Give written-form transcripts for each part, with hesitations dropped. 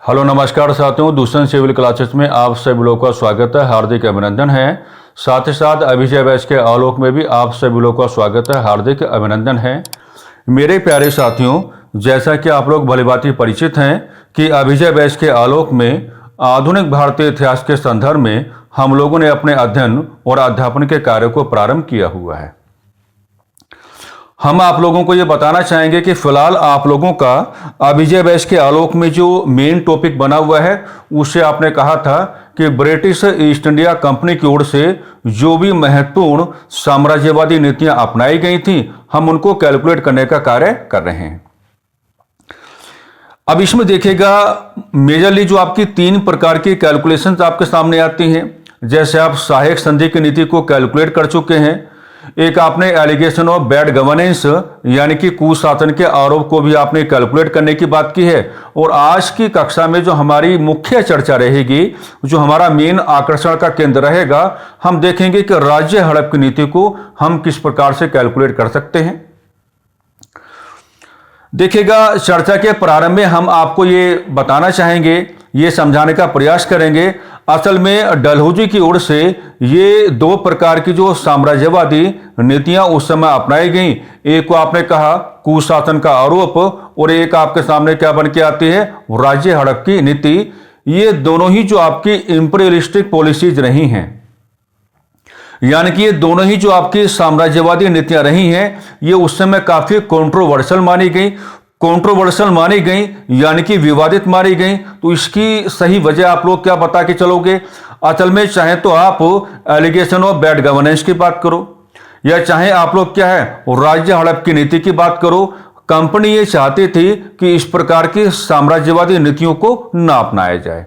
Hello नमस्कार साथियों, दूषण civil classes में आप सभी लोगों का स्वागत है, हार्दिक अभिनंदन है। साथ ही साथ अभिजय बैच के आलोक में भी आप सभी लोगों का स्वागत है, हार्दिक अभिनंदन है। मेरे प्यारे साथियों, जैसा कि आप लोग भलीभांति परिचित हैं कि अभिजय बैच के आलोक में आधुनिक भारतीय इतिहास के संदर्भ में हम लोगों ने अपने अध्ययन और अध्यापन के कार्य को प्रारंभ किया हुआ है। हम आप लोगों को ये बताना चाहेंगे कि फिलहाल आप लोगों का अभिजय बैच के आलोक में जो मेन टॉपिक बना हुआ है उससे आपने कहा था कि ब्रिटिश ईस्ट इंडिया कंपनी की ओर से जो भी महत्वपूर्ण साम्राज्यवादी नीतियां अपनाई गई थी, हम उनको कैलकुलेट करने का कार्य कर रहे हैं। अब इसमें देखिएगा, मेजरली जो आपकी 3 प्रकार की कैलकुलेशंस आपके सामने आती हैं। जैसे आप सहायक संधि की नीति को कैलकुलेट कर चुके हैं, एक आपने एलिगेशन ऑफ बैड गवर्नेंस यानी कि कुशासन के आरोप को भी आपने कैलकुलेट करने की बात की है। और आज की कक्षा में जो हमारी मुख्य चर्चा रहेगी, जो हमारा मेन आकर्षण का केंद्र रहेगा, हम देखेंगे कि राज्य हड़प की नीति को हम किस प्रकार से कैलकुलेट कर सकते हैं। देखिएगा, चर्चा के प्रारंभ में हम आपको ये बताना चाहेंगे, ये समझाने का प्रयास करेंगे, असल में डलहौजी की ओर से ये 2 प्रकार की जो साम्राज्यवादी नीतियां उस समय अपनाई गई, एक को आपने कहा कुशासन का आरोप और एक आपके सामने क्या बन के आती है, राज्य हड़प की नीति। ये दोनों ही जो आपकी इंपीरियलिस्टिक पॉलिसीज रही हैं, यानी कि ये दोनों ही जो आपकी साम्राज्यवादी नीतियां रही हैं, ये उस समय काफी कंट्रोवर्शियल मानी गई यानी कि विवादित मानी गई। तो इसकी सही वजह आप लोग क्या बता के चलोगे? असल में चाहे तो आप एलिगेशन ऑफ बैड गवर्नेंस की बात करो, या चाहे आप लोग क्या है राज्य हड़प की नीति की बात करो, कंपनी ये चाहती थी कि इस प्रकार की साम्राज्यवादी नीतियों को ना अपनाया जाए।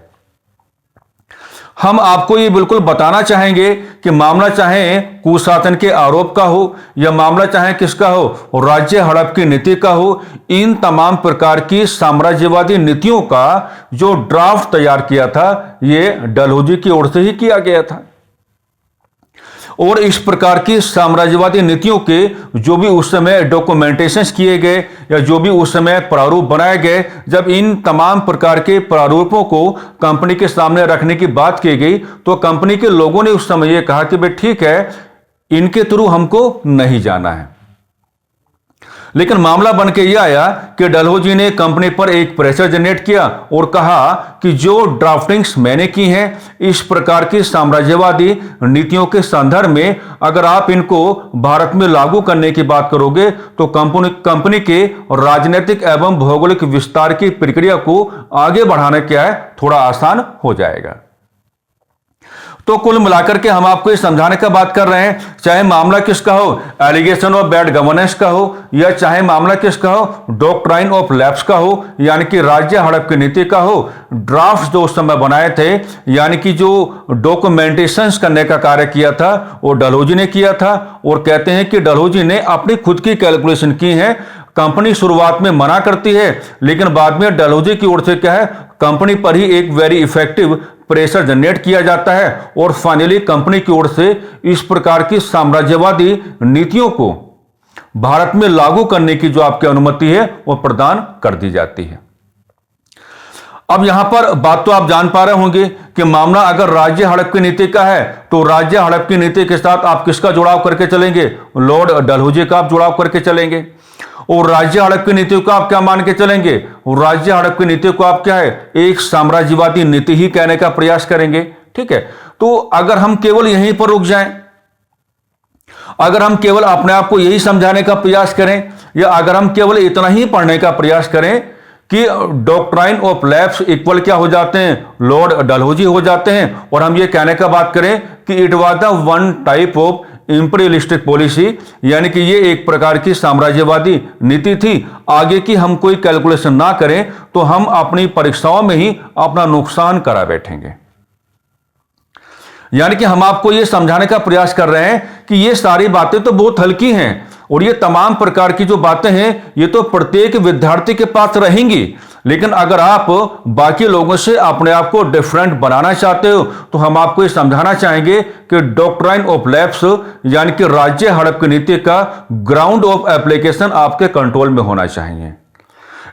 हम आपको ये बिल्कुल बताना चाहेंगे कि मामला चाहे कुशासन के आरोप का हो या मामला चाहे किसका हो, राज्य हड़प की नीति का हो, इन तमाम प्रकार की साम्राज्यवादी नीतियों का जो ड्राफ्ट तैयार किया था, ये डलहौजी की ओर से ही किया गया था। और इस प्रकार की साम्राज्यवादी नीतियों के जो भी उस समय डॉक्यूमेंटेशंस किए गए या जो भी उस समय प्रारूप बनाए गए, जब इन तमाम प्रकार के प्रारूपों को कंपनी के सामने रखने की बात की गई, तो कंपनी के लोगों ने उस समय यह कहा कि भाई ठीक है, इनके थ्रू हमको नहीं जाना है। लेकिन मामला बन के यह आया कि डलहौजी ने कंपनी पर एक प्रेशर जनरेट किया और कहा कि जो ड्राफ्टिंग्स मैंने की हैं, इस प्रकार की साम्राज्यवादी नीतियों के संदर्भ में अगर आप इनको भारत में लागू करने की बात करोगे तो कंपनी के राजनीतिक एवं भौगोलिक विस्तार की प्रक्रिया को आगे बढ़ाना क्या है, थोड़ा आसान हो जाएगा। तो कुल मिलाकर के हम आपको ये समझाने का बात कर रहे हैं, चाहे मामला किसका हो, एलिगेशन ऑफ बैड गवर्नेंस का हो, या चाहे मामला किसका हो, डॉक्ट्राइन ऑफ लैप्स का हो, यानी कि राज्य हड़प की नीति का हो, ड्राफ्ट जो उस समय बनाए थे, यानी कि जो डॉक्यूमेंटेशंस करने का कार्य किया था वो डलहौजी ने किया था। और कहते हैं कि डलहौजी ने अपनी खुद की कैलकुलेशन की है। कंपनी शुरुआत में मना करती है, लेकिन बाद में डलहौजी की ओर से क्या है, कंपनी पर ही एक वेरी इफेक्टिव प्रेशर जनरेट किया जाता है और फाइनली कंपनी की ओर से इस प्रकार की साम्राज्यवादी नीतियों को भारत में लागू करने की जो आपकी अनुमति है वो प्रदान कर दी जाती है। अब यहां पर बात तो आप जान पा रहे होंगे कि मामला अगर राज्य हड़प की नीति का है तो राज्य हड़प की नीति के साथ आप किसका जुड़ाव करके चलेंगे, लॉर्ड डलहौजी का आप जुड़ाव करके चलेंगे। और राज्य हड़प की नीति को आप क्या मान के चलेंगे, राज्य हड़प की नीति को आप क्या है, एक साम्राज्यवादी नीति ही कहने का प्रयास करेंगे। ठीक है, तो अगर हम केवल यहीं पर रुक जाएं, अगर हम केवल अपने आप को यही समझाने का प्रयास करें, या अगर हम केवल इतना ही पढ़ने का प्रयास करें कि डॉक्ट्राइन ऑफ लैप्स इक्वल क्या हो जाते हैं, लॉर्ड डलहौजी हो जाते हैं, और हम ये कहने का बात करें कि it was the one type of imperialistic policy, यानी कि ये एक प्रकार की साम्राज्यवादी नीति थी, आगे की हम कोई कैलकुलेशन ना करें तो हम अपनी परीक्षाओं में ही अपना नुकसान करा बैठेंगे। यानी कि हम आपको ये समझाने का प्रयास कर रहे हैं कि ये सारी बातें तो बहुत हल्की हैं और ये तमाम प्रकार की जो बातें हैं ये तो प्रत्येक विद्यार्थी के पास रहेंगी, लेकिन अगर आप बाकी लोगों से अपने आप को डिफरेंट बनाना चाहते हो तो हम आपको ये समझाना चाहेंगे कि डॉक्ट्राइन ऑफ लैप्स यानी कि राज्य हड़प की नीति का ग्राउंड ऑफ एप्लीकेशन आपके कंट्रोल में होना चाहिए।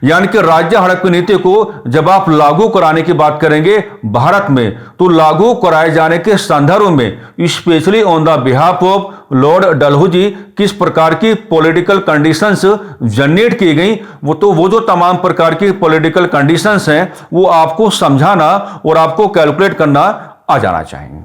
यानी कि राज्य हड़प की नीति को जब आप लागू कराने की बात करेंगे भारत में, तो लागू कराए जाने के संदर्भ में specially on the behalf of Lord Dalhousie किस प्रकार की पॉलिटिकल कंडीशंस जनरेट की गई, वो जो तमाम प्रकार की पॉलिटिकल कंडीशंस हैं वो आपको समझाना और आपको कैलकुलेट करना आ जाना चाहिए।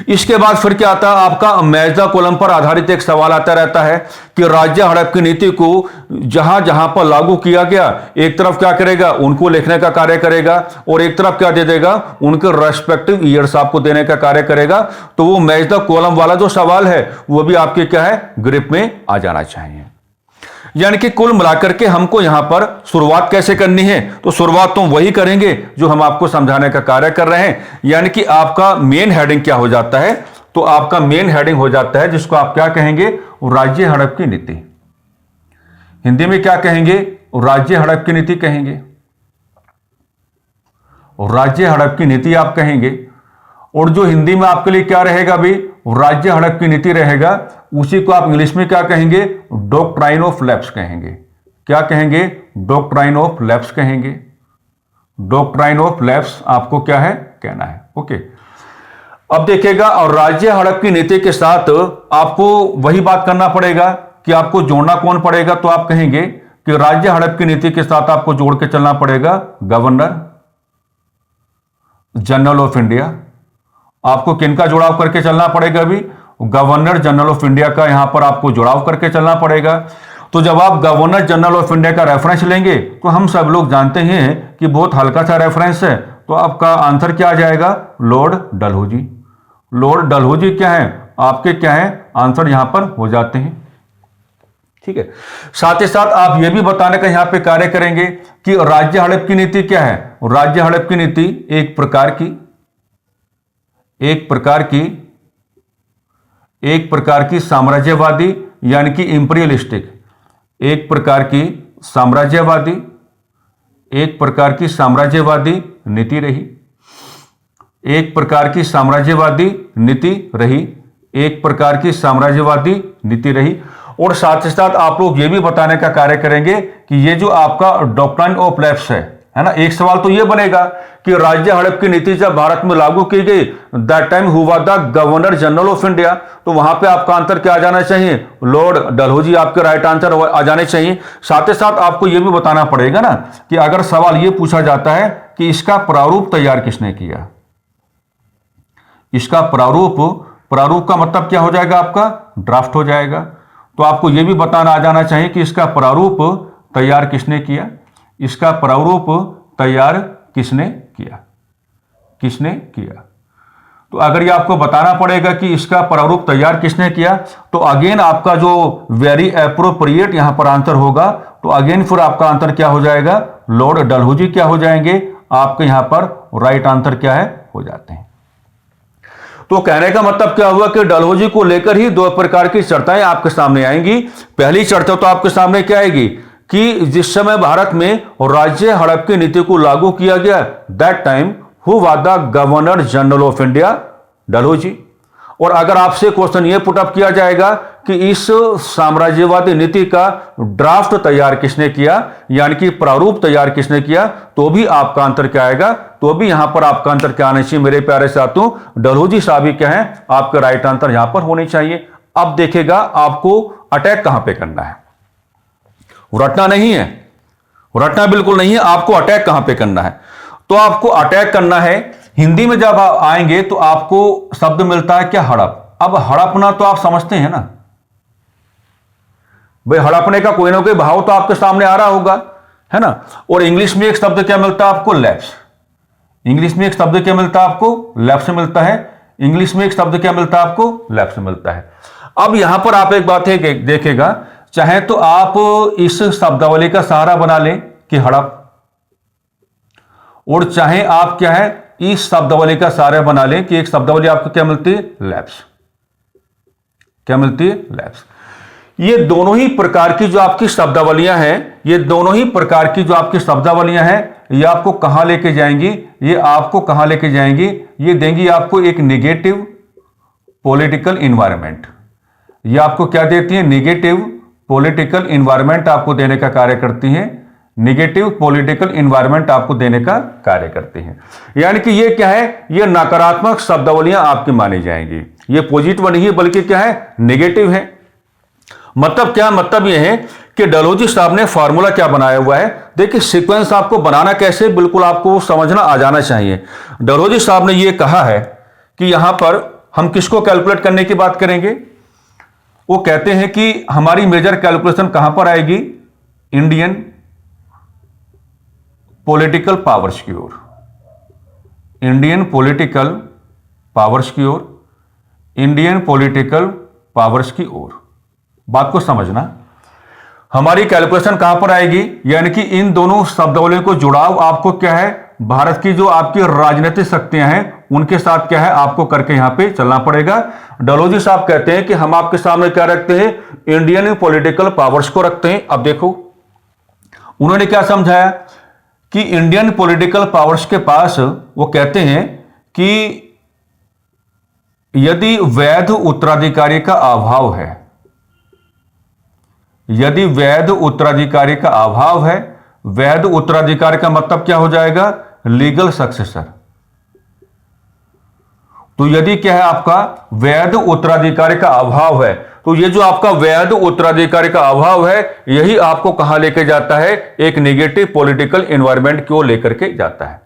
इसके बाद फिर क्या आता है, आपका मैच द कॉलम पर आधारित एक सवाल आता रहता है कि राज्य हड़प की नीति को जहां जहां पर लागू किया गया, एक तरफ क्या करेगा, उनको लिखने का कार्य करेगा और एक तरफ क्या दे देगा, उनके रेस्पेक्टिव ईयर्स आपको देने का कार्य करेगा। तो वो मैच द कॉलम वाला जो सवाल है वो भी आपके क्या है, ग्रिप में आ जाना चाहिए। यानी कि कुल मिलाकर के हमको यहां पर शुरुआत कैसे करनी है, तो शुरुआत तो वही करेंगे जो हम आपको समझाने का कार्य कर रहे हैं। यानी कि आपका मेन हेडिंग क्या हो जाता है, तो आपका मेन हेडिंग हो जाता है जिसको आप क्या कहेंगे, राज्य हड़प की नीति। हिंदी में क्या कहेंगे, राज्य हड़प की नीति कहेंगे, राज्य हड़प की नीति आप कहेंगे। और जो हिंदी में आपके लिए क्या रहेगा भी, राज्य हड़प की नीति रहेगा, उसी को आप इंग्लिश में क्या कहेंगे, डॉक्ट्राइन ऑफ लैप्स कहेंगे। क्या कहेंगे, डॉक्ट्राइन ऑफ लैप्स कहेंगे। डॉक्ट्राइन ऑफ लैप्स आपको क्या है कहना है। ओके, अब देखिएगा, और राज्य हड़प की नीति के साथ आपको वही बात करना पड़ेगा कि आपको जोड़ना कौन पड़ेगा, तो आप कहेंगे कि राज्य हड़प की नीति के साथ आपको जोड़ के चलना पड़ेगा गवर्नर जनरल ऑफ इंडिया। आपको किनका जुड़ाव करके चलना पड़ेगा भी, गवर्नर जनरल ऑफ इंडिया का यहां पर आपको जुड़ाव करके चलना पड़ेगा। तो जब आप गवर्नर जनरल ऑफ इंडिया का रेफरेंस लेंगे, तो हम सब लोग जानते हैं कि बहुत हल्का सा रेफरेंस है, तो आपका आंसर क्या आ जाएगा, लॉर्ड डलहौजी। लॉर्ड डलहौजी क्या है, आपके क्या है आंसर यहां पर हो जाते हैं। ठीक है, साथ ही साथ आप यह भी बताने का यहां पे कार्य करेंगे कि राज्य हड़प की नीति क्या है। राज्य हड़प की नीति एक प्रकार की साम्राज्यवादी यानी कि इंपीरियलिस्टिक, एक प्रकार की साम्राज्यवादी नीति रही, एक प्रकार की साम्राज्यवादी नीति रही। और साथ ही साथ आप लोग ये भी बताने का कार्य करेंगे कि ये जो आपका डॉक्ट्राइन ऑफ लैप्स है ना, एक सवाल तो ये बनेगा कि राज्य हड़प की नीति जब भारत में लागू की गई, that time who was the governor general of India, तो वहां पे आपका आंसर क्या आ जाना चाहिए, लॉर्ड डलहौजी आपके राइट आंसर आ जाने चाहिए। साथ ही साथ आपको यह भी बताना पड़ेगा ना कि अगर सवाल यह पूछा जाता है कि इसका प्रारूप तैयार किसने किया, इसका प्रारूप का मतलब क्या हो जाएगा, आपका ड्राफ्ट हो जाएगा। तो आपको यह भी बताना आ जाना चाहिए कि इसका प्रारूप तैयार किसने किया, इसका प्रारूप तैयार किसने किया। तो अगर ये आपको बताना पड़ेगा कि इसका प्रारूप तैयार किसने किया, तो अगेन आपका जो वेरी एप्रोप्रिएट यहां पर आंसर होगा, तो अगेन फिर आपका आंसर क्या हो जाएगा, लॉर्ड डलहौजी क्या हो जाएंगे, आपके यहां पर राइट आंसर क्या है हो जाते हैं। तो कहने का मतलब क्या हुआ कि डलहौजी को लेकर ही दो प्रकार की चर्चाएं आपके सामने आएंगी। पहली चर्चा तो आपके सामने क्या आएगी कि जिस समय भारत में राज्य हड़प की नीति को लागू किया गया, that time who was the governor general of India, Dalhousie. और अगर आपसे क्वेश्चन ये पुटअप किया जाएगा कि इस साम्राज्यवादी नीति का ड्राफ्ट तैयार किसने किया, यानी कि प्रारूप तैयार किसने किया, तो भी आपका आंसर क्या आएगा, तो भी यहां पर आपका आंसर क्या आना चाहिए मेरे प्यारे साथियों, डलहौजी साहब ही क्या है आपका राइट आंसर यहां पर होनी चाहिए। अब देखेगा आपको अटैक कहां पे करना है, रटना नहीं है, रटना बिल्कुल नहीं है, आपको अटैक कहां पे करना है। तो आपको अटैक करना है, हिंदी में जब आप आएंगे तो आपको शब्द मिलता है क्या, हड़प। अब हड़पना तो आप समझते हैं ना भाई, हड़पने का कोई ना कोई भाव तो आपके सामने आ रहा होगा, है ना। और इंग्लिश में एक शब्द क्या मिलता है आपको, लैप्स। इंग्लिश में एक शब्द क्या मिलता है आपको, लैप्स मिलता है। इंग्लिश में एक शब्द क्या मिलता है आपको, लैप्स मिलता है। अब यहां पर आप एक बात है देखेगा, चाहे तो आप इस शब्दावली का सहारा बना लें कि हड़प, और चाहे आप क्या है इस शब्दावली का सहारा बना लें कि एक शब्दावली आपको क्या मिलती है, लैप्स। क्या मिलती है, लैप्स। ये दोनों ही प्रकार की जो आपकी शब्दावलियां हैं, ये दोनों ही प्रकार की जो आपकी शब्दावलियां हैं, ये आपको कहां लेके जाएंगी, ये आपको कहां लेके जाएंगी, ये देंगी आपको एक नेगेटिव पॉलिटिकल इन्वायरमेंट। ये आपको क्या देती है, नेगेटिव पॉलिटिकल इन्वायरमेंट आपको देने का कार्य करती हैं। नेगेटिव पॉलिटिकल इन्वायरमेंट आपको देने का कार्य करते हैं। यानी कि ये क्या है, ये नकारात्मक शब्दावलियां आपकी मानी जाएंगी। ये पॉजिटिव नहीं है बल्कि क्या है, नेगेटिव है। मतलब क्या, मतलब ये है कि डलहौजी साहब ने फॉर्मूला क्या बनाया हुआ है। देखिए सीक्वेंस आपको बनाना कैसे, बिल्कुल आपको समझना आ जाना चाहिए। डलहौजी साहब ने यह कहा है कि यहां पर हम किसको कैलकुलेट करने की बात करेंगे। वो कहते हैं कि हमारी मेजर कैलकुलेशन कहां पर आएगी, इंडियन पॉलिटिकल पावर्स की ओर, इंडियन पॉलिटिकल पावर्स की ओर, इंडियन पॉलिटिकल पावर्स की ओर। बात को समझना, हमारी कैलकुलेशन कहां पर आएगी, यानी कि इन दोनों शब्दावलियों को जुड़ाव आपको क्या है, भारत की जो आपकी राजनीतिक शक्तियां हैं उनके साथ क्या है आपको करके यहां पे चलना पड़ेगा। डलहौजी साहब कहते हैं कि हम आपके सामने क्या रखते हैं, इंडियन पॉलिटिकल पावर्स को रखते हैं। अब देखो उन्होंने क्या समझाया कि इंडियन पॉलिटिकल पावर्स के पास वो कहते हैं कि यदि वैध उत्तराधिकारी का अभाव है, यदि वैध उत्तराधिकारी का अभाव है, वैध उत्तराधिकारी का मतलब क्या हो जाएगा, लीगल सक्सेसर। तो यदि क्या है आपका वैध उत्तराधिकारी का अभाव है, तो ये जो आपका वैध उत्तराधिकारी का अभाव है यही आपको कहां लेके जाता है, एक नेगेटिव पॉलिटिकल एनवायरनमेंट की ओर लेकर के जाता है।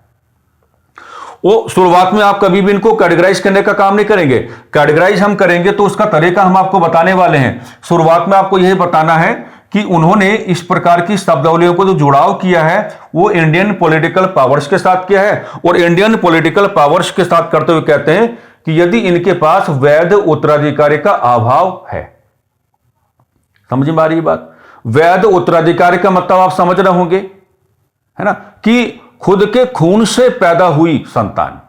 वो शुरुआत में आप कभी भी इनको कैटेगराइज करने का काम नहीं करेंगे। कैटेगराइज हम करेंगे तो उसका तरीका हम आपको बताने वाले हैं। शुरुआत में आपको यही बताना है कि उन्होंने इस प्रकार की शब्दावलियों को जो जुड़ाव किया है वो इंडियन पॉलिटिकल पावर्स के साथ किया है, और इंडियन पॉलिटिकल पावर्स के साथ करते हुए कहते हैं कि यदि इनके पास वैध उत्तराधिकारी का अभाव है। समझ में आ रही बात, वैध उत्तराधिकारी का मतलब आप समझ रहे होंगे, है ना, कि खुद के खून से पैदा हुई संतान।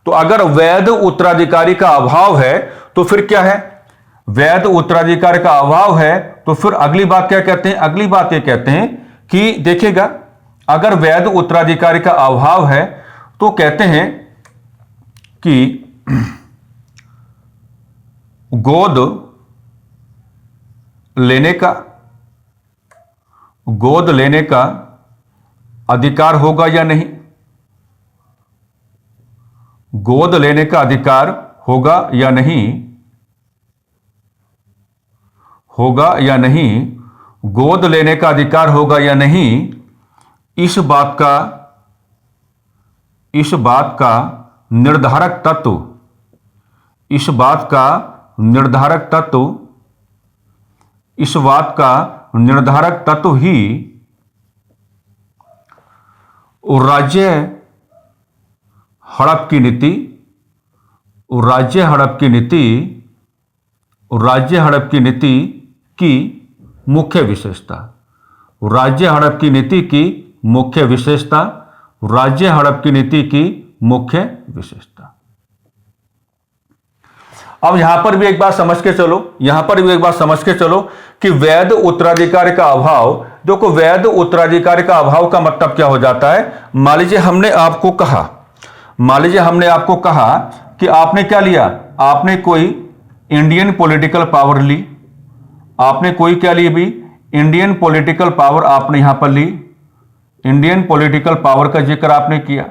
तो अगर वैध उत्तराधिकारी का अभाव है तो फिर क्या है, वैध उत्तराधिकारी का अभाव है तो फिर अगली बात क्या कहते हैं, अगली बात ये कहते हैं कि देखिएगा अगर वैध उत्तराधिकारी का अभाव है तो कहते हैं कि गोद लेने का अधिकार होगा या नहीं, गोद लेने का अधिकार होगा या नहीं, होगा या नहीं, गोद लेने का अधिकार होगा या नहीं, इस बात का निर्धारक तत्व, इस बात का निर्धारक तत्व ही राज्य हड़प की नीति, राज्य हड़प की नीति की मुख्य विशेषता, राज्य हड़प की नीति की मुख्य विशेषता, राज्य हड़प की नीति की मुख्य विशेषता। अब यहां पर भी एक बात समझ के चलो, कि वैध उत्तराधिकारी का अभाव, देखो वैध उत्तराधिकारी का अभाव का मतलब क्या हो जाता है। मान लीजिए हमने आपको कहा कि आपने क्या लिया, आपने कोई इंडियन पॉलिटिकल पावर ली, आपने कोई क्या ली भी, इंडियन पॉलिटिकल पावर आपने यहां पर ली, इंडियन पॉलिटिकल पावर का जिक्र आपने किया,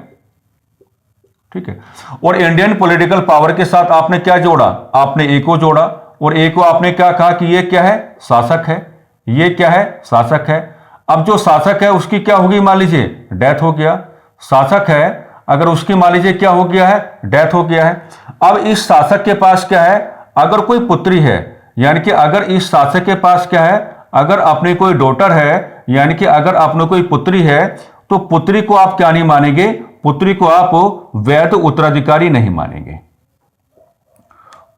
ठीक है। और इंडियन पॉलिटिकल पावर के साथ आपने क्या जोड़ा, आपने ए को जोड़ा, और ए को आपने क्या कहा कि ये क्या है, शासक है, ये क्या है, शासक है। अब जो शासक है उसकी क्या होगी, मान लीजिए डेथ हो गया, शासक है अगर उसकी मान लीजिए क्या हो गया है, डेथ हो गया है। अब इस शासक के पास क्या है, अगर कोई पुत्री है, यानी कि अगर इस शासक के पास क्या है, अगर अपनी कोई डॉटर है, यानी कि अगर अपनी कोई पुत्री है, तो पुत्री को आप क्या नहीं मानेंगे, पुत्री को आप वैध उत्तराधिकारी नहीं मानेंगे,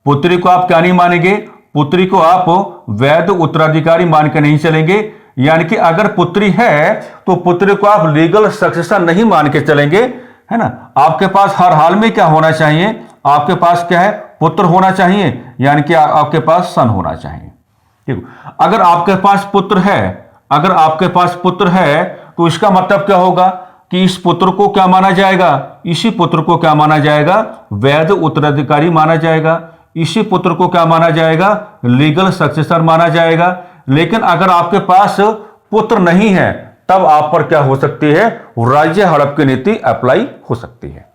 पुत्री को आप क्या नहीं मानेंगे, पुत्री को आप वैध उत्तराधिकारी मान के नहीं चलेंगे। यानी कि अगर पुत्री है तो पुत्री को आप लीगल सक्सेसर नहीं मान के चलेंगे, है ना। आपके पास हर हाल में क्या होना चाहिए, आपके पास क्या है, पुत्र होना चाहिए, यानी कि आपके पास सन होना चाहिए, ठीक। अगर आपके पास पुत्र है, अगर आपके पास पुत्र है तो इसका मतलब क्या होगा कि इस पुत्र को क्या माना जाएगा, इसी पुत्र को क्या माना जाएगा, वैध उत्तराधिकारी माना जाएगा, इसी पुत्र को क्या माना जाएगा, लीगल सक्सेसर माना जाएगा। लेकिन अगर आपके पास पुत्र नहीं है तब आप पर क्या हो सकती है, राज्य हड़प की नीति अप्लाई हो सकती है।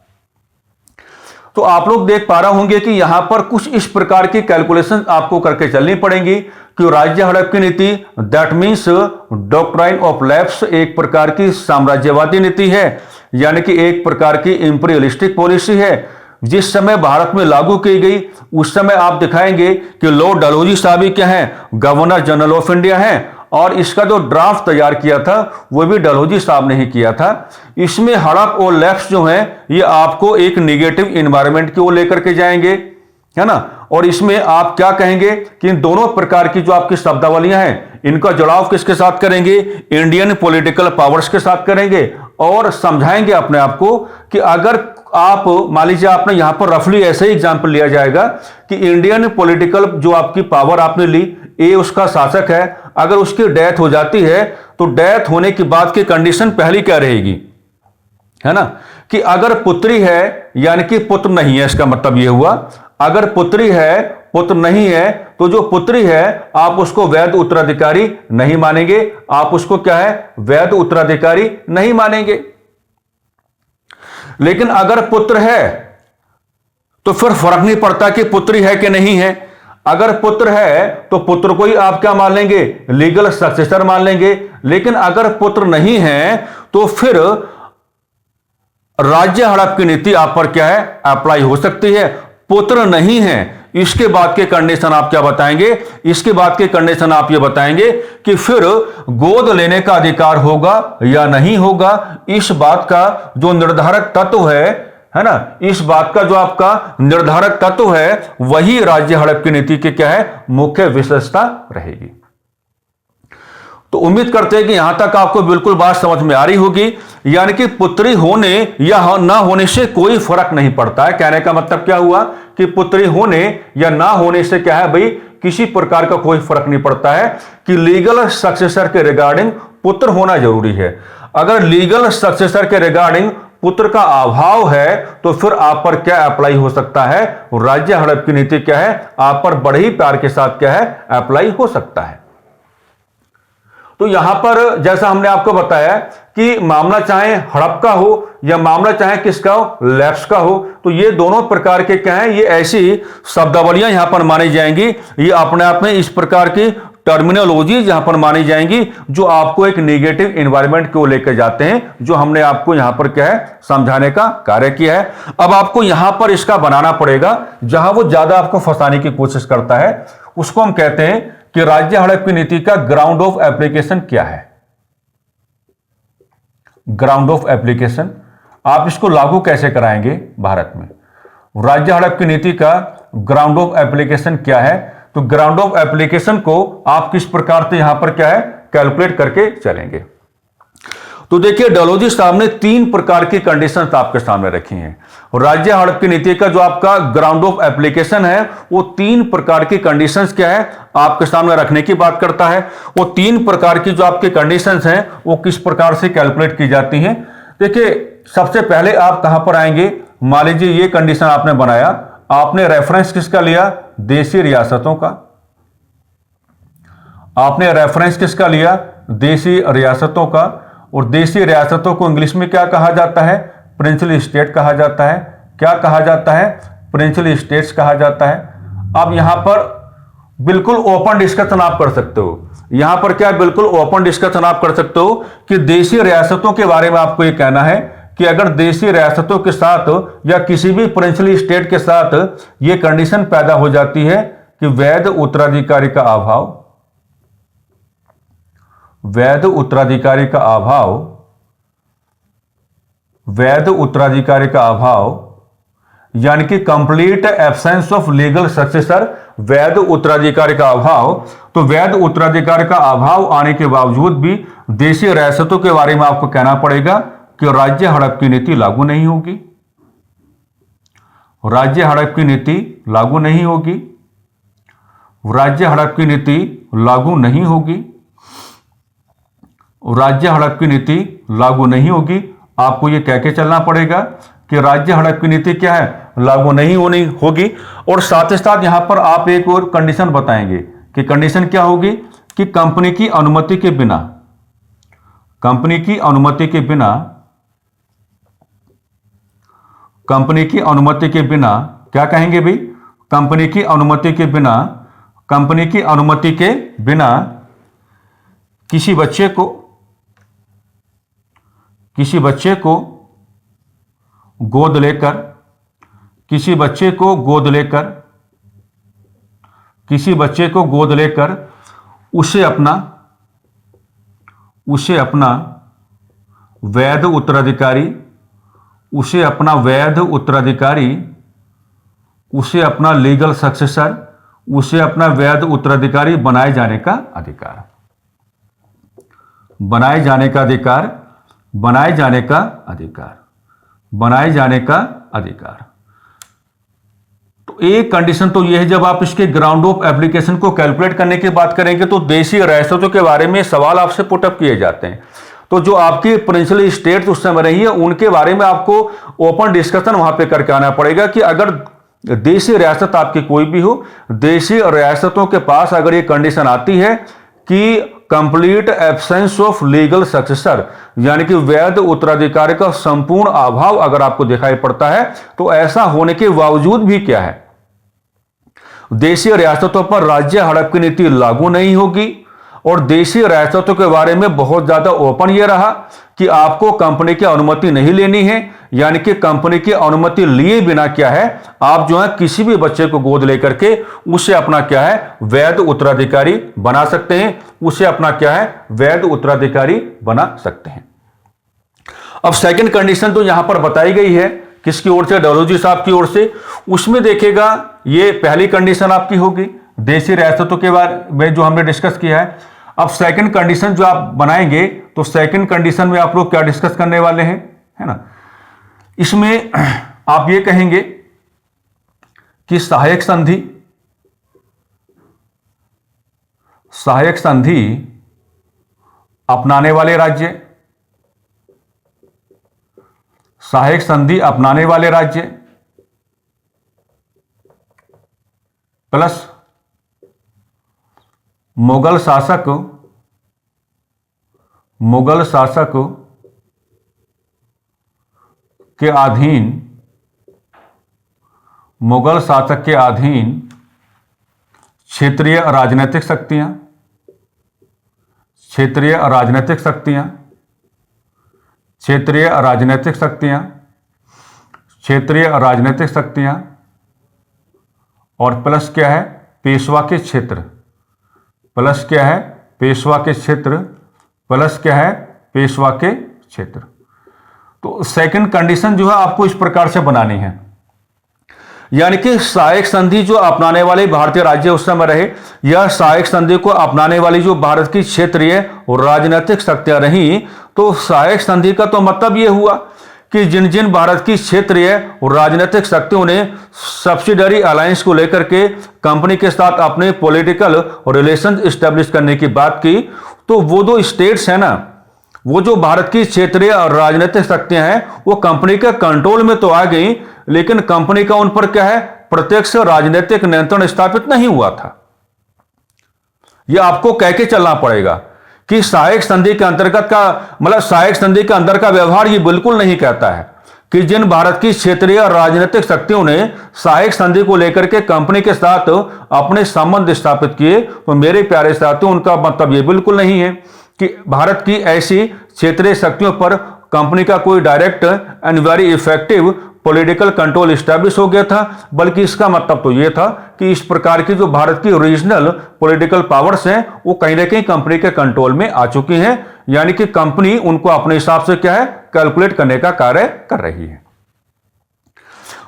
तो आप लोग देख पा रहे होंगे कि यहां पर कुछ इस प्रकार की कैलकुलेशन आपको करके चलनी पड़ेंगी कि राज्य हड़प की नीति that means doctrine of lapse एक प्रकार की साम्राज्यवादी नीति है, यानी कि एक प्रकार की इंपीरियलिस्टिक पॉलिसी है। जिस समय भारत में लागू की गई उस समय आप दिखाएंगे कि लॉर्ड डलहौजी साहब क्या है, गवर्नर जनरल ऑफ इंडिया है, और इसका जो ड्राफ्ट तैयार किया था वो भी डलहौजी साहब ने ही किया था। इसमें हड़प और लैप्स जो हैं ये आपको एक निगेटिव एनवायरनमेंट की ओर लेकर के जाएंगे, है ना। और इसमें आप क्या कहेंगे कि इन दोनों प्रकार की जो आपकी शब्दावलियां हैं इनका जुड़ाव किसके साथ करेंगे, इंडियन पॉलिटिकल पावर्स के साथ करेंगे, और समझाएंगे अपने आप को कि अगर आप मान लीजिए आपने यहां पर रफली ऐसे ही एग्जाम्पल लिया जाएगा कि इंडियन पॉलिटिकल जो आपकी पावर आपने ली, ए उसका शासक है, अगर उसकी डेथ हो जाती है तो डेथ होने के बाद की कंडीशन पहली क्या रहेगी, है ना, कि अगर पुत्री है यानी कि पुत्र नहीं है, इसका मतलब यह हुआ अगर पुत्री है पुत्र नहीं है तो जो पुत्री है आप उसको वैध उत्तराधिकारी नहीं मानेंगे, आप उसको क्या है, वैध उत्तराधिकारी नहीं मानेंगे। लेकिन अगर पुत्र है तो फिर फर्क नहीं पड़ता कि पुत्री है कि नहीं है, अगर पुत्र है तो पुत्र को ही आप क्या मान लेंगे, लीगल सक्सेसर मान लेंगे। लेकिन अगर पुत्र नहीं है तो फिर राज्य हड़प की नीति आप पर क्या है, अप्लाई हो सकती है। पुत्र नहीं है, इसके बाद के कंडीशन आप क्या बताएंगे, इसके बाद के कंडीशन आप ये बताएंगे कि फिर गोद लेने का अधिकार होगा या नहीं होगा। इस बात का जो निर्धारक तत्व है ना, इस बात का जो आपका निर्धारक तत्व है वही राज्य हड़प की नीति के क्या है, मुख्य विशेषता रहेगी। तो उम्मीद करते हैं कि यहां तक आपको बिल्कुल बात समझ में आ रही होगी, यानी कि पुत्री होने या ना होने से कोई फर्क नहीं पड़ता है। कहने का मतलब क्या हुआ कि पुत्री होने या ना होने से क्या है भाई, किसी प्रकार का कोई फर्क नहीं पड़ता है कि लीगल सक्सेसर के रिगार्डिंग पुत्र होना जरूरी है। अगर लीगल सक्सेसर के रिगार्डिंग पुत्र का अभाव है तो फिर आप पर क्या अप्लाई हो सकता है, राज्य हड़प की नीति क्या है, आप पर बड़े ही प्यार के साथ क्या है, अप्लाई हो सकता है। तो यहां पर जैसा हमने आपको बताया कि मामला चाहे हड़प का हो या मामला चाहे किसका हो, लैप्स का हो, तो ये दोनों प्रकार के क्या है, ये ऐसी शब्दावलियां यहां पर मानी जाएंगी, ये अपने आप में इस प्रकार की टर्मिनोलॉजी यहां पर मानी जाएंगी जो आपको एक नेगेटिव एनवायरनमेंट को लेकर जाते हैं, जो हमने आपको यहां पर क्या है, समझाने का कार्य किया है। अब आपको यहां पर इसका बनाना पड़ेगा, जहां वो ज्यादा आपको फंसाने की कोशिश करता है उसको हम कहते हैं कि राज्य हड़प की नीति का ग्राउंड ऑफ एप्लीकेशन क्या है। ग्राउंड ऑफ एप्लीकेशन, आप इसको लागू कैसे कराएंगे भारत में, राज्य हड़प की नीति का ग्राउंड ऑफ एप्लीकेशन क्या है। तो ग्राउंड ऑफ एप्लीकेशन को आप किस प्रकार से यहां पर क्या है, कैलकुलेट करके चलेंगे। तो देखिए डलहौजी साहब ने 3 प्रकार की कंडीशंस आपके सामने रखी हैं। राज्य हड़प की नीति का जो आपका ग्राउंड ऑफ एप्लीकेशन है वो 3 प्रकार की कंडीशंस क्या है, आपके सामने रखने की बात करता है। वो 3 प्रकार की जो आपकी कंडीशंस हैं वो किस प्रकार से कैलकुलेट की जाती हैं। देखिए सबसे पहले आप कहां पर आएंगे, मान लीजिए ये कंडीशन आपने बनाया, आपने रेफरेंस किसका लिया, देशी रियासतों का। आपने रेफरेंस किसका लिया, देशी रियासतों का। और देशी रियासतों को इंग्लिश में क्या कहा जाता है, प्रिंसली स्टेट कहा जाता है। क्या कहा जाता है, प्रिंसली स्टेट्स कहा जाता है। अब यहां पर बिल्कुल ओपन डिस्कशन आप कर सकते हो, यहां पर क्या बिल्कुल ओपन डिस्कशन आप कर सकते हो कि देशी रियासतों के बारे में आपको यह कहना है कि अगर देशी रियासतों के साथ या किसी भी प्रिंसली स्टेट के साथ यह कंडीशन पैदा हो जाती है कि वैध उत्तराधिकारी का अभाव, वैध उत्तराधिकारी का अभाव, वैध उत्तराधिकारी का अभाव यानी कि complete absence of legal successor, वैध उत्तराधिकारी का अभाव। तो वैध उत्तराधिकारी का अभाव आने के बावजूद भी देशी रियासतों के बारे में आपको कहना पड़ेगा कि राज्य हड़प की नीति लागू नहीं होगी, राज्य हड़प की नीति लागू नहीं होगी, राज्य हड़प की नीति लागू नहीं होगी, राज्य हड़प की नीति लागू नहीं होगी। आपको यह कह के चलना पड़ेगा कि राज्य हड़प की नीति क्या है, लागू नहीं होनी होगी। और साथ ही साथ यहां पर आप एक और कंडीशन बताएंगे कि कंडीशन क्या होगी कि कंपनी की अनुमति के बिना, कंपनी की अनुमति के बिना, कंपनी की अनुमति के बिना क्या कहेंगे भाई, कंपनी की अनुमति के बिना, कंपनी की अनुमति के बिना किसी बच्चे को, किसी बच्चे को गोद लेकर, किसी बच्चे को गोद लेकर, किसी बच्चे को गोद लेकर उसे अपना, उसे अपना वैध उत्तराधिकारी, उसे अपना वैध उत्तराधिकारी, उसे अपना लीगल सक्सेसर, उसे अपना वैध उत्तराधिकारी बनाए जाने का अधिकार, बनाए जाने का अधिकार, बनाए जाने का अधिकार, बनाए जाने का अधिकार। तो एक कंडीशन तो यह है, जब आप इसके ग्राउंड ऑफ एप्लीकेशन को कैलकुलेट करने की बात करेंगे तो देशी रियासतों के बारे में सवाल आपसे पुटअप किए जाते हैं। तो जो आपकी प्रिंसिपल स्टेट उस समय रही है उनके बारे में आपको ओपन डिस्कशन वहां पे करके आना पड़ेगा कि अगर देशी रियासत आपकी कोई भी हो, देशी रियासतों के पास अगर ये कंडीशन आती है कि complete absence of legal successor, यानी कि वैध उत्तराधिकारी का संपूर्ण अभाव अगर आपको दिखाई पड़ता है, तो ऐसा होने के बावजूद भी क्या है, देशी रियासतों पर राज्य हड़प की नीति लागू नहीं होगी। और देशी रियासतों के बारे में बहुत ज्यादा ओपन यह रहा कि आपको कंपनी की अनुमति नहीं लेनी है, यानी कि कंपनी की अनुमति लिए बिना क्या है, आप जो है किसी भी बच्चे को गोद लेकर के उसे अपना क्या है वैध उत्तराधिकारी बना सकते हैं, उसे अपना क्या है वैध उत्तराधिकारी बना सकते हैं। अब सेकंड कंडीशन तो यहां पर बताई गई है, किसकी ओर से, डलहौजी साहब की ओर से। उसमें देखेगा ये पहली कंडीशन आपकी होगी देशी रियासतों के बारे में जो हमने डिस्कस किया है। अब सेकंड कंडीशन जो आप बनाएंगे तो सेकंड कंडीशन में आप लोग क्या डिस्कस करने वाले हैं, है ना, इसमें आप ये कहेंगे कि सहायक संधि, सहायक संधि अपनाने वाले राज्य, सहायक संधि अपनाने वाले राज्य प्लस मुगल शासक, मुगल शासक के अधीन, मुगल शासक के अधीन क्षेत्रीय राजनीतिक शक्तियां, क्षेत्रीय राजनीतिक शक्तियां, क्षेत्रीय राजनीतिक शक्तियां, क्षेत्रीय राजनीतिक शक्तियां और प्लस क्या है पेशवा के क्षेत्र, प्लस क्या है पेशवा के क्षेत्र, प्लस क्या है पेशवा के क्षेत्र। तो सेकंड कंडीशन जो है आपको इस प्रकार से बनानी है, यानी कि सहायक संधि जो अपनाने वाले भारतीय राज्य उस समय रहे या सहायक संधि को अपनाने वाली जो भारत की क्षेत्रीय और राजनीतिक शक्तियां रही, तो सहायक संधि का तो मतलब यह हुआ कि जिन जिन भारत की क्षेत्रीय और राजनीतिक शक्तियों ने सब्सिडरी अलायंस को लेकर के कंपनी के साथ अपने पॉलिटिकल रिलेशन एस्टेब्लिश करने की बात की, तो वो दो स्टेट्स है ना, वो जो भारत की क्षेत्रीय और राजनीतिक शक्तियां हैं वो कंपनी के कंट्रोल में तो आ गई, लेकिन कंपनी का उन पर क्या है प्रत्यक्ष राजनीतिक नियंत्रण स्थापित नहीं हुआ था। यह आपको कह के चलना पड़ेगा कि सहायक संधि के अंतर्गत का मतलब सहायक संधि के अंदर का व्यवहार ये बिल्कुल नहीं कहता है कि जिन भारत की क्षेत्रीय और राजनीतिक शक्तियों ने सहायक संधि को लेकर के कंपनी के साथ अपने संबंध स्थापित किए, तो मेरे प्यारे साथियों उनका मतलब ये बिल्कुल नहीं है कि भारत की ऐसी क्षेत्रीय शक्तियों पर कंपनी का कोई direct and very effective political control establish हो गया था, बल्कि इसका मतलब तो यह था कि इस प्रकार की जो भारत की रीजनल पॉलिटिकल पावर्स हैं वो कहीं ना कहीं कंपनी के कंट्रोल में आ चुकी हैं, यानी कि कंपनी उनको अपने हिसाब से क्या है कैलकुलेट करने का कार्य कर रही है।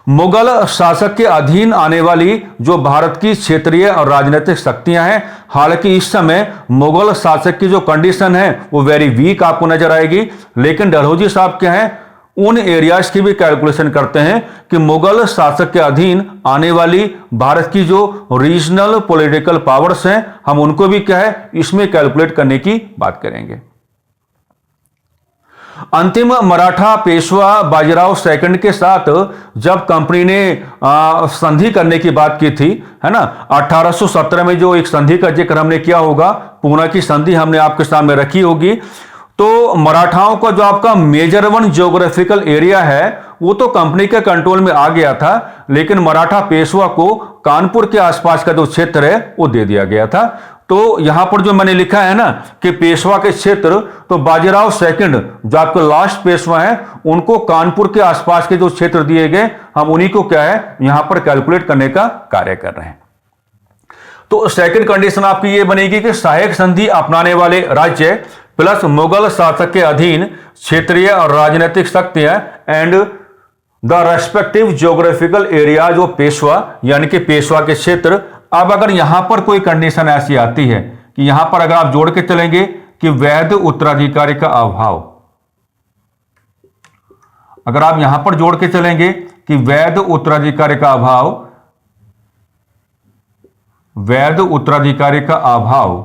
मुगल शासक के अधीन आने वाली जो भारत की क्षेत्रीय और राजनीतिक शक्तियां हैं, हालांकि इस समय मुगल शासक की जो कंडीशन है वो वेरी वीक आपको नजर आएगी, लेकिन डलहौजी साहब क्या है उन एरियाज की भी कैलकुलेशन करते हैं कि मुगल शासक के अधीन आने वाली भारत की जो रीजनल पॉलिटिकल पावर्स हैं हम उनको भी क्या है इसमें कैलकुलेट करने की बात करेंगे। अंतिम मराठा पेशवा बाजीराव सेकंड के साथ जब कंपनी ने संधि करने की बात की थी, है ना, 1817 में जो एक संधि का जिक्र हमने किया होगा, पूना की संधि हमने आपके सामने रखी होगी, तो मराठाओं का जो आपका मेजर वन ज्योग्राफिकल एरिया है वो तो कंपनी के कंट्रोल में आ गया था, लेकिन मराठा पेशवा को कानपुर के आसपास का जो क्षेत्र है वो दे दिया गया था। तो यहां पर जो मैंने लिखा है ना कि पेशवा के क्षेत्र, तो बाजीराव सेकंड जो आपके लास्ट पेशवा है उनको कानपुर के आसपास के जो क्षेत्र दिए गए, हम उन्हीं को क्या है यहां पर कैलकुलेट करने का कार्य कर रहे हैं। तो सेकंड कंडीशन आपकी ये बनेगी कि सहायक संधि अपनाने वाले राज्य प्लस मुगल शासक के अधीन क्षेत्रीय और राजनीतिक शक्तियां and the respective geographical area जो पेशवा यानी कि पेशवा के क्षेत्र। अब अगर यहां पर कोई कंडीशन ऐसी आती है कि यहां पर अगर आप जोड़ के चलेंगे कि वैध उत्तराधिकारी का अभाव, अगर आप यहां पर जोड़ के चलेंगे कि वैध उत्तराधिकारी का अभाव, वैध उत्तराधिकारी का अभाव,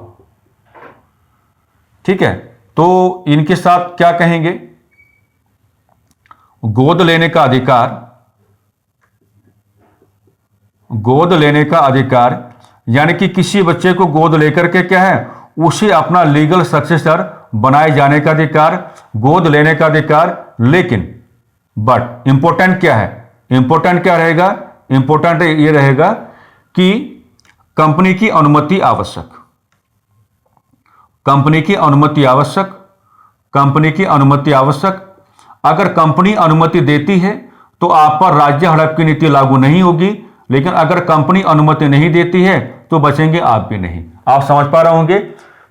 ठीक है, तो इनके साथ क्या कहेंगे, गोद लेने का अधिकार, गोद लेने का अधिकार यानी कि किसी बच्चे को गोद लेकर के क्या है उसे अपना लीगल सक्सेसर बनाए जाने का अधिकार, गोद लेने का अधिकार। लेकिन बट इंपॉर्टेंट क्या है, इंपॉर्टेंट क्या रहेगा, इंपॉर्टेंट ये रहेगा कि कंपनी की अनुमति आवश्यक, कंपनी की अनुमति आवश्यक, कंपनी की अनुमति आवश्यक। अगर कंपनी अनुमति देती है तो आप पर राज्य हड़प की नीति लागू नहीं होगी, लेकिन अगर कंपनी अनुमति नहीं देती है तो बचेंगे आप भी नहीं। आप समझ पा रहे होंगे।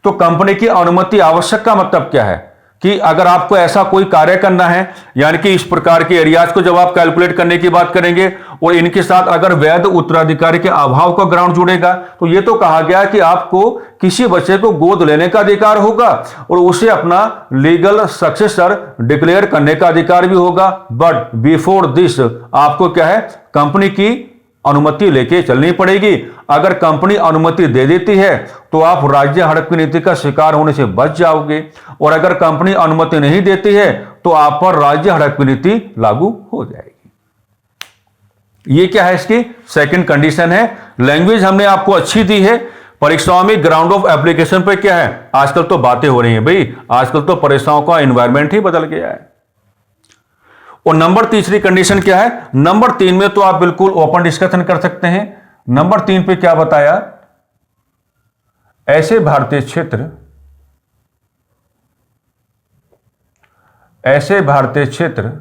तो कंपनी की अनुमति आवश्यक का मतलब क्या है कि अगर आपको ऐसा कोई कार्य करना है, यानी कि इस प्रकार के एरियाज को जब आप कैलकुलेट करने की बात करेंगे और इनके साथ अगर वैध उत्तराधिकारी के अभाव का ग्राउंड जुड़ेगा तो ये तो कहा गया कि आपको किसी बच्चे को गोद लेने का अधिकार होगा और उसे अपना लीगल सक्सेसर डिक्लेयर करने का अधिकार भी होगा। बट बिफोर दिस आपको क्या है कंपनी की अनुमति लेके चलनी पड़ेगी। अगर कंपनी अनुमति दे देती है तो आप राज्य हड़प की नीति का शिकार होने से बच जाओगे, और अगर कंपनी अनुमति नहीं देती है तो आप पर राज्य हड़प की नीति लागू हो जाएगी। ये क्या है, इसकी सेकंड कंडीशन है। लैंग्वेज हमने आपको अच्छी दी है। परीक्षाओं में ग्राउंड ऑफ एप्लीकेशन पे क्या है, आजकल तो बातें हो रही हैं भाई, आजकल तो परीक्षाओं का एनवायरमेंट ही बदल गया है। और नंबर तीसरी कंडीशन क्या है, नंबर 3 में तो आप बिल्कुल ओपन डिस्कशन कर सकते हैं। नंबर 3 पे क्या बताया, ऐसे भारतीय क्षेत्र, ऐसे भारतीय क्षेत्र,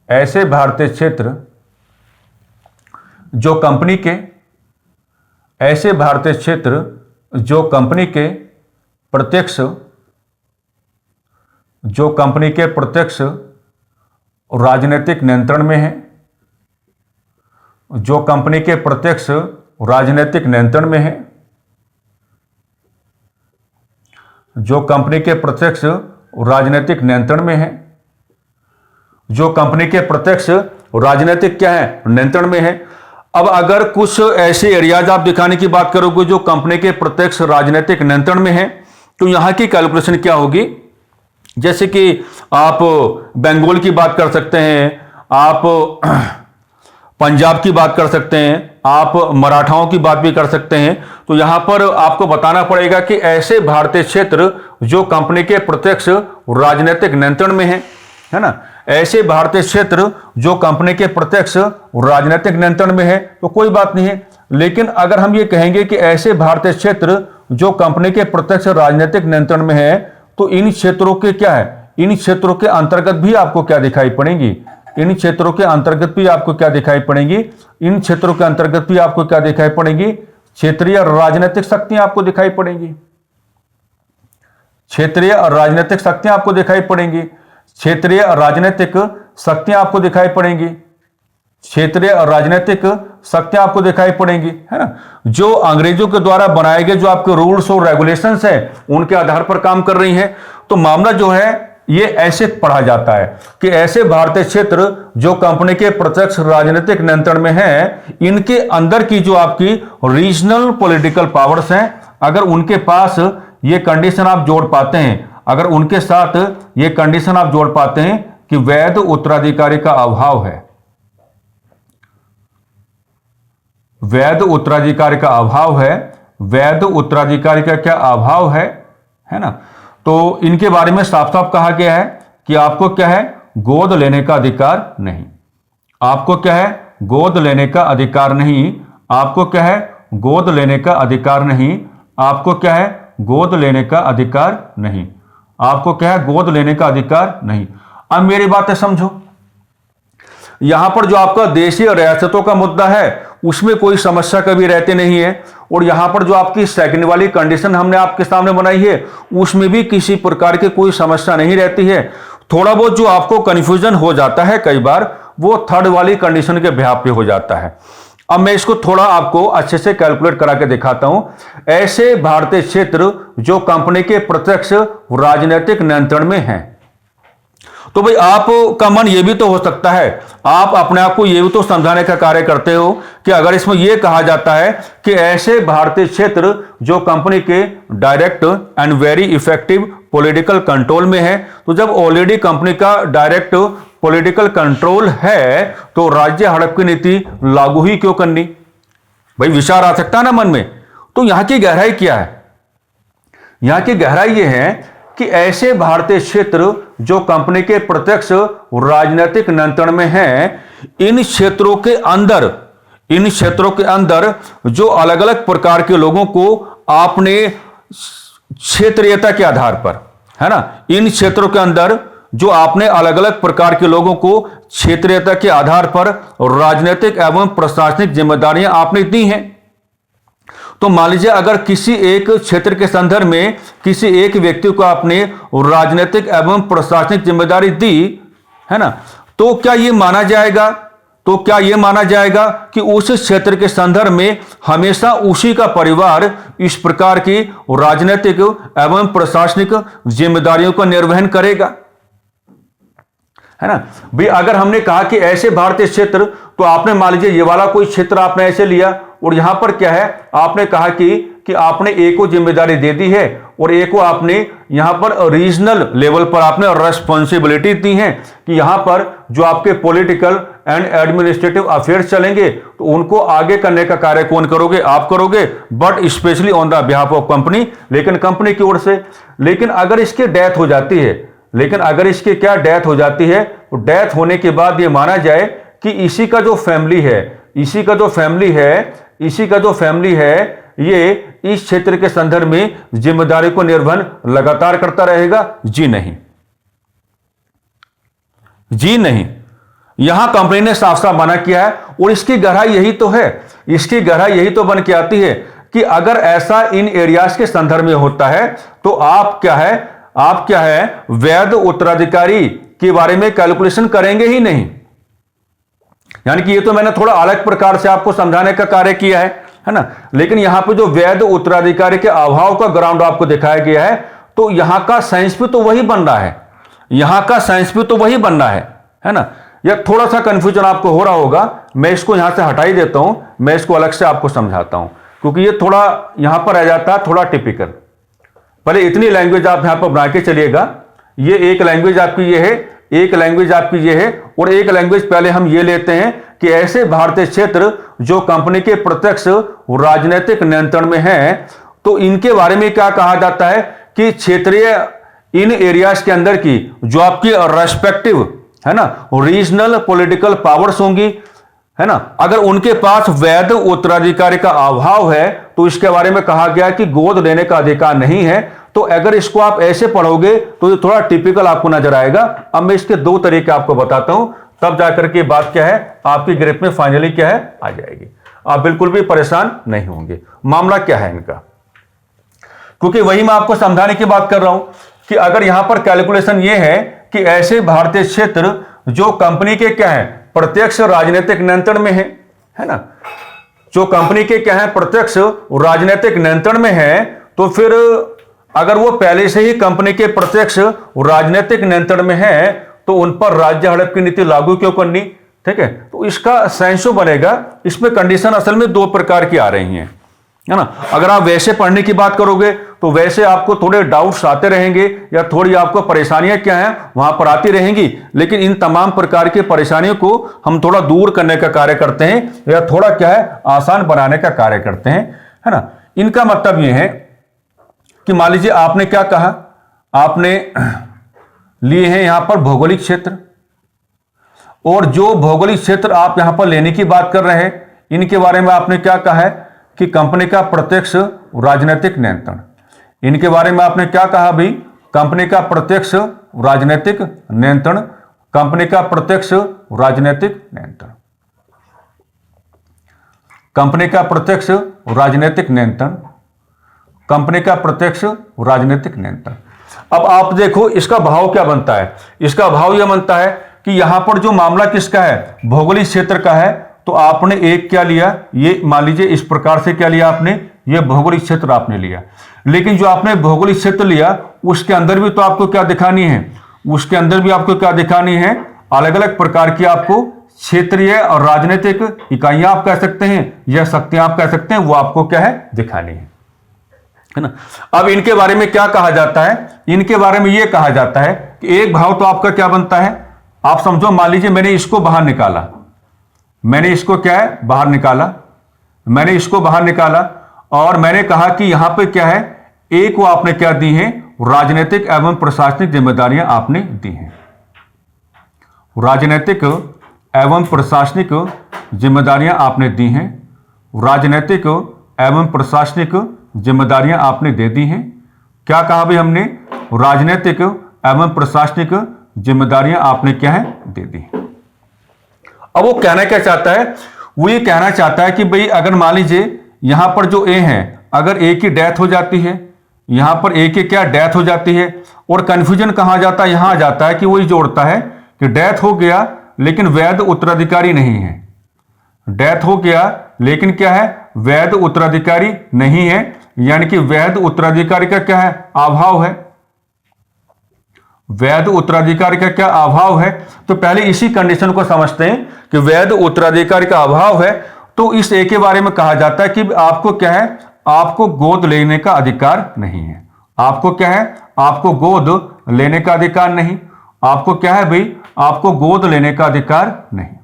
ऐसे भारतीय क्षेत्र जो कंपनी के, ऐसे भारतीय क्षेत्र जो कंपनी के प्रत्यक्ष, जो कंपनी के प्रत्यक्ष राजनीतिक नियंत्रण में है, जो कंपनी के प्रत्यक्ष राजनीतिक नियंत्रण में है, जो कंपनी के प्रत्यक्ष राजनीतिक नियंत्रण में है, जो कंपनी के प्रत्यक्ष राजनीतिक क्या है नियंत्रण में है। अब अगर कुछ ऐसे एरियाज आप दिखाने की बात करोगे जो कंपनी के प्रत्यक्ष राजनीतिक नियंत्रण में है तो यहां की कैलकुलेशन क्या होगी, जैसे कि आप बंगाल की बात कर सकते हैं, आप पंजाब की बात कर सकते हैं, आप मराठाओं की बात भी कर सकते हैं। तो यहां पर आपको बताना पड़ेगा कि ऐसे भारतीय क्षेत्र जो कंपनी के प्रत्यक्ष राजनीतिक नियंत्रण में है ना, ऐसे भारतीय क्षेत्र जो कंपनी के प्रत्यक्ष राजनीतिक नियंत्रण में है तो कोई बात नहीं है। लेकिन अगर हम ये कहेंगे कि ऐसे भारतीय क्षेत्र जो कंपनी के प्रत्यक्ष राजनीतिक नियंत्रण में है तो इन क्षेत्रों के क्या है, इन क्षेत्रों के अंतर्गत भी आपको क्या दिखाई पड़ेंगी, इन क्षेत्रों के अंतर्गत भी आपको क्या दिखाई पड़ेंगी, इन क्षेत्रों के अंतर्गत भी आपको क्या दिखाई पड़ेंगी, क्षेत्रीय राजनीतिक शक्तियां आपको दिखाई पड़ेंगी, क्षेत्रीय राजनीतिक शक्तियां आपको दिखाई पड़ेंगी, क्षेत्रीय राजनीतिक शक्तियां आपको दिखाई पड़ेंगी, क्षेत्रीय राजनीतिक शक्तियां आपको दिखाई पड़ेंगी, है ना। जो अंग्रेजों के द्वारा बनाए गए जो आपके रूल्स और रेगुलेशंस है उनके आधार पर काम कर रही हैं। तो मामला जो है ये ऐसे पढ़ा जाता है कि ऐसे भारतीय क्षेत्र जो कंपनी के प्रत्यक्ष राजनीतिक नियंत्रण में है, इनके अंदर की जो आपकी रीजनल पॉलिटिकल पावर्स हैं, अगर उनके पास ये कंडीशन आप जोड़ पाते हैं, अगर उनके साथ ये कंडीशन आप जोड़ पाते हैं कि वैध उत्तराधिकारी का अभाव है, वैध उत्तराधिकारी का अभाव है, वैध उत्तराधिकारी का क्या अभाव है ना, तो इनके बारे में साफ साफ कहा गया है कि आपको क्या है, गोद लेने का अधिकार नहीं। आपको क्या है, गोद लेने का अधिकार नहीं। आपको क्या है, गोद लेने का अधिकार नहीं। आपको क्या है, गोद लेने का अधिकार नहीं। आपको क्या है, गोद लेने का अधिकार नहीं। अब मेरी बातें समझो, यहां पर जो आपका देशी और रियासतों का मुद्दा है उसमें कोई समस्या कभी रहती नहीं है, और यहां पर जो आपकी सेकंड वाली कंडीशन हमने आपके सामने बनाई है उसमें भी किसी प्रकार की कोई समस्या नहीं रहती है। थोड़ा बहुत जो आपको कंफ्यूजन हो जाता है कई बार, वो थर्ड वाली कंडीशन के बिहाफ पे हो जाता है। अब मैं इसको थोड़ा आपको अच्छे से कैलकुलेट करा के दिखाता हूं। ऐसे भारतीय क्षेत्र जो कंपनी के प्रत्यक्ष राजनीतिक नियंत्रण में हैं, तो भाई आपका मन यह भी तो हो सकता है, आप अपने आप को यह भी तो समझाने का कार्य करते हो कि अगर इसमें यह कहा जाता है कि ऐसे भारतीय क्षेत्र जो कंपनी के direct and very effective political control में है, तो जब ऑलरेडी कंपनी का डायरेक्ट पॉलिटिकल कंट्रोल है तो राज्य हड़प की नीति लागू ही क्यों करनी? भाई विचार आ सकता है ना मन में। तो यहां की गहराई क्या है? यहां की गहराई यह है कि ऐसे भारतीय क्षेत्र जो कंपनी के प्रत्यक्ष राजनीतिक नियंत्रण में हैं, इन क्षेत्रों के अंदर जो अलग अलग प्रकार के लोगों को आपने क्षेत्रीयता के आधार पर, है ना, इन क्षेत्रों के अंदर जो आपने अलग अलग प्रकार के लोगों को क्षेत्रीयता के आधार पर राजनीतिक एवं प्रशासनिक जिम्मेदारियां आपने दी हैं। तो मान लीजिए अगर किसी एक क्षेत्र के संदर्भ में किसी एक व्यक्ति को आपने राजनीतिक एवं प्रशासनिक जिम्मेदारी दी, है ना, तो क्या यह माना जाएगा कि उस क्षेत्र के संदर्भ में हमेशा उसी का परिवार इस प्रकार की राजनीतिक एवं प्रशासनिक जिम्मेदारियों का निर्वहन करेगा? है ना भाई, अगर हमने कहा कि ऐसे भारतीय क्षेत्र, तो आपने मान लीजिए ये वाला कोई क्षेत्र आपने ऐसे लिया और यहां पर क्या है, आपने कहा कि आपने ए को जिम्मेदारी दे दी है और ए को आपने यहां पर रीजनल लेवल पर आपने रेस्पॉन्सिबिलिटी दी है कि यहां पर जो आपके पॉलिटिकल एंड एडमिनिस्ट्रेटिव अफेयर्स चलेंगे तो उनको आगे करने का कार्य कौन करोगे? आप करोगे, but specially on the behalf of company, लेकिन कंपनी की ओर से। लेकिन अगर इसकी डेथ हो जाती है, डेथ हो जाती है, तो डेथ होने के बाद ये माना जाए कि इसी का जो फैमिली है ये इस क्षेत्र के संदर्भ में जिम्मेदारी को निर्वहन लगातार करता रहेगा? जी नहीं। यहां कंपनी ने साफ साफ मना किया है, और इसकी गहराई यही तो बन के आती है कि अगर ऐसा इन एरियाज के संदर्भ में होता है तो आप क्या है वैध उत्तराधिकारी के बारे में कैलकुलेशन करेंगे ही नहीं। यानी कि ये तो मैंने थोड़ा अलग प्रकार से आपको समझाने का कार्य किया है ना, लेकिन यहां पे जो वैध उत्तराधिकारी के अभाव का ग्राउंड आपको दिखाया गया है, तो यहां का साइंस भी तो वही बन रहा है ना। या थोड़ा सा कंफ्यूजन आपको हो रहा होगा, मैं इसको यहां से हटा ही देता हूं, मैं इसको अलग से आपको समझाता हूं, क्योंकि ये थोड़ा यहां पर रह जाता है थोड़ा टिपिकल। पहले इतनी लैंग्वेज आप यहां पर बना के चलिएगा, ये एक लैंग्वेज आपकी ये है, और एक लैंग्वेज पहले हम ये लेते हैं कि ऐसे भारतीय क्षेत्र जो कंपनी के प्रत्यक्ष राजनीतिक नियंत्रण में हैं, तो इनके बारे में क्या कहा जाता है कि क्षेत्रीय इन एरियाज के अंदर की जो आपकी रेस्पेक्टिव, है ना, रीजनल पॉलिटिकल पावर्स होंगी, है ना, अगर उनके पास वैध उत्तराधिकारी का अभाव है तो इसके बारे में कहा गया कि गोद लेने का अधिकार नहीं है। तो अगर इसको आप ऐसे पढ़ोगे तो ये थोड़ा टिपिकल आपको नजर आएगा। अब मैं इसके दो तरीके आपको बताता हूं, तब जाकर के बात क्या है आपकी ग्रिप में फाइनली क्या है आ जाएगी। आप बिल्कुल भी परेशान नहीं होंगे। मामला क्या है इनका, क्योंकि वही मैं आपको समझाने की बात कर रहा हूं कि अगर यहां पर कैलकुलेशन ये है कि ऐसे भारतीय क्षेत्र जो कंपनी के क्या है प्रत्यक्ष राजनीतिक नियंत्रण में है ना, जो कंपनी के क्या है प्रत्यक्ष राजनीतिक नियंत्रण में है, तो फिर अगर वो पहले से ही कंपनी के प्रत्यक्ष राजनीतिक नियंत्रण में है तो उन पर राज्य हड़प की नीति लागू क्यों करनी? ठीक है, तो इसका सेंसो बनेगा। इसमें कंडीशन असल में दो प्रकार की आ रही हैं, है ना। अगर आप वैसे पढ़ने की बात करोगे तो वैसे आपको थोड़े डाउट्स आते रहेंगे या थोड़ी आपको परेशानियां क्या हैं वहां पर आती रहेंगी, लेकिन इन तमाम प्रकार की परेशानियों को हम थोड़ा दूर करने का कार्य करते हैं या थोड़ा क्या है आसान बनाने का कार्य करते हैं, है ना। इनका मतलब यह है कि मान लीजिए आपने क्या कहा, आपने लिए हैं यहां पर भौगोलिक क्षेत्र, और जो भौगोलिक क्षेत्र आप यहां पर लेने की बात कर रहे हैं, इनके बारे में आपने क्या कहा है कि कंपनी का प्रत्यक्ष राजनीतिक नियंत्रण। इनके बारे में आपने क्या कहा भाई? कंपनी का प्रत्यक्ष राजनीतिक नियंत्रण, कंपनी का प्रत्यक्ष राजनीतिक नियंत्रण, कंपनी का प्रत्यक्ष राजनीतिक नियंत्रण, कंपनी का प्रत्यक्ष राजनीतिक नियंत्रण। अब आप देखो इसका भाव क्या बनता है। इसका भाव यह बनता है कि यहां पर जो मामला किसका है, भौगोलिक क्षेत्र का है, तो आपने एक क्या लिया, ये मान लीजिए इस प्रकार से क्या लिया आपने, ये भौगोलिक क्षेत्र आपने लिया। लेकिन जो आपने भौगोलिक क्षेत्र लिया उसके अंदर भी तो आपको क्या दिखानी है, उसके अंदर भी आपको क्या दिखानी है, अलग अलग प्रकार की आपको क्षेत्रीय और राजनीतिक इकाइयां आप कह सकते हैं या शक्तियां आप कह सकते हैं, वो आपको क्या है, दिखानी है ना। अब इनके बारे में क्या कहा जाता है, इनके बारे में यह कहा जाता है कि एक भाव तो आपका क्या बनता है, आप समझो मान लीजिए मैंने इसको बाहर निकाला, मैंने इसको क्या है, बाहर निकाला, मैंने इसको बाहर निकाला और मैंने कहा कि यहां पे क्या है, एक को आपने क्या दी है, राजनीतिक एवं प्रशासनिक जिम्मेदारियां आपने दी हैं, राजनीतिक एवं प्रशासनिक जिम्मेदारियां आपने दी हैं, राजनीतिक एवं प्रशासनिक जिम्मेदारियां आपने दे दी हैं। क्या कहा भाई हमने, राजनीतिक एवं प्रशासनिक जिम्मेदारियां आपने क्या है, दे दी। अब वो कहना क्या चाहता है, वो ये कहना चाहता है कि भाई अगर मान लीजिए यहां पर जो ए है, अगर ए की डेथ हो जाती है, यहां पर ए की क्या डेथ हो जाती है, और कंफ्यूजन कहां जाता है, यहां आ जाता है कि वही जोड़ता है कि डेथ हो गया लेकिन वैध उत्तराधिकारी नहीं है, डेथ हो गया लेकिन क्या है, वैध उत्तराधिकारी नहीं है, यानी कि वैध उत्तराधिकारी का क्या है, अभाव है, वैध उत्तराधिकारी का क्या अभाव है। तो पहले इसी कंडीशन को समझते हैं कि वैध उत्तराधिकारी का अभाव है, तो इस ए के बारे में कहा जाता है कि आपको क्या है, आपको गोद लेने का अधिकार नहीं है, आपको क्या है, आपको गोद लेने का अधिकार नहीं, आपको क्या है भाई, आपको गोद लेने का अधिकार नहीं,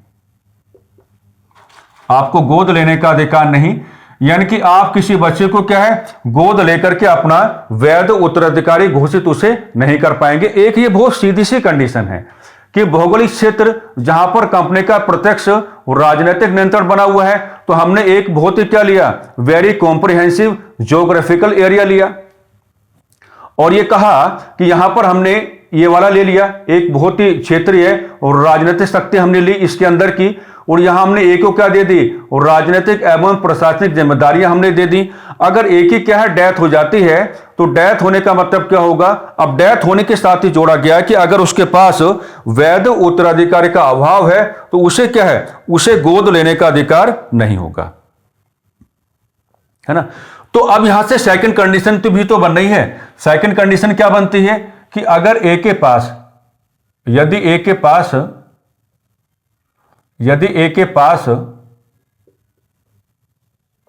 आपको गोद लेने का अधिकार नहीं, यानी कि आप किसी बच्चे को क्या है, गोद लेकर के अपना वैध उत्तराधिकारी घोषित उसे नहीं कर पाएंगे। एक ये बहुत सीधी सी कंडीशन है कि भौगोलिक क्षेत्र जहां पर कंपनी का प्रत्यक्ष राजनीतिक नियंत्रण बना हुआ है, तो हमने एक बहुत ही क्या लिया, वेरी कॉम्प्रिहेंसिव ज्योग्राफिकल एरिया लिया, और ये कहा कि यहां पर हमने ये वाला ले लिया, एक बहुत ही क्षेत्रीय और राजनीतिक शक्ति हमने ली इसके अंदर की, और यहां हमने एक को क्या दे दी, और राजनीतिक एवं प्रशासनिक जिम्मेदारियां हमने दे दी। अगर एक ही क्या है, डेथ हो जाती है, तो डेथ होने का मतलब क्या होगा, अब डेथ होने के साथ ही जोड़ा गया कि अगर उसके पास वैध उत्तराधिकारी का अभाव है तो उसे क्या है, उसे गोद लेने का अधिकार नहीं होगा, है ना। तो अब यहां से सेकंड कंडीशन तो भी तो बन रही है। सेकंड कंडीशन क्या बनती है कि अगर ए के पास, यदि ए के पास, यदि ए के पास,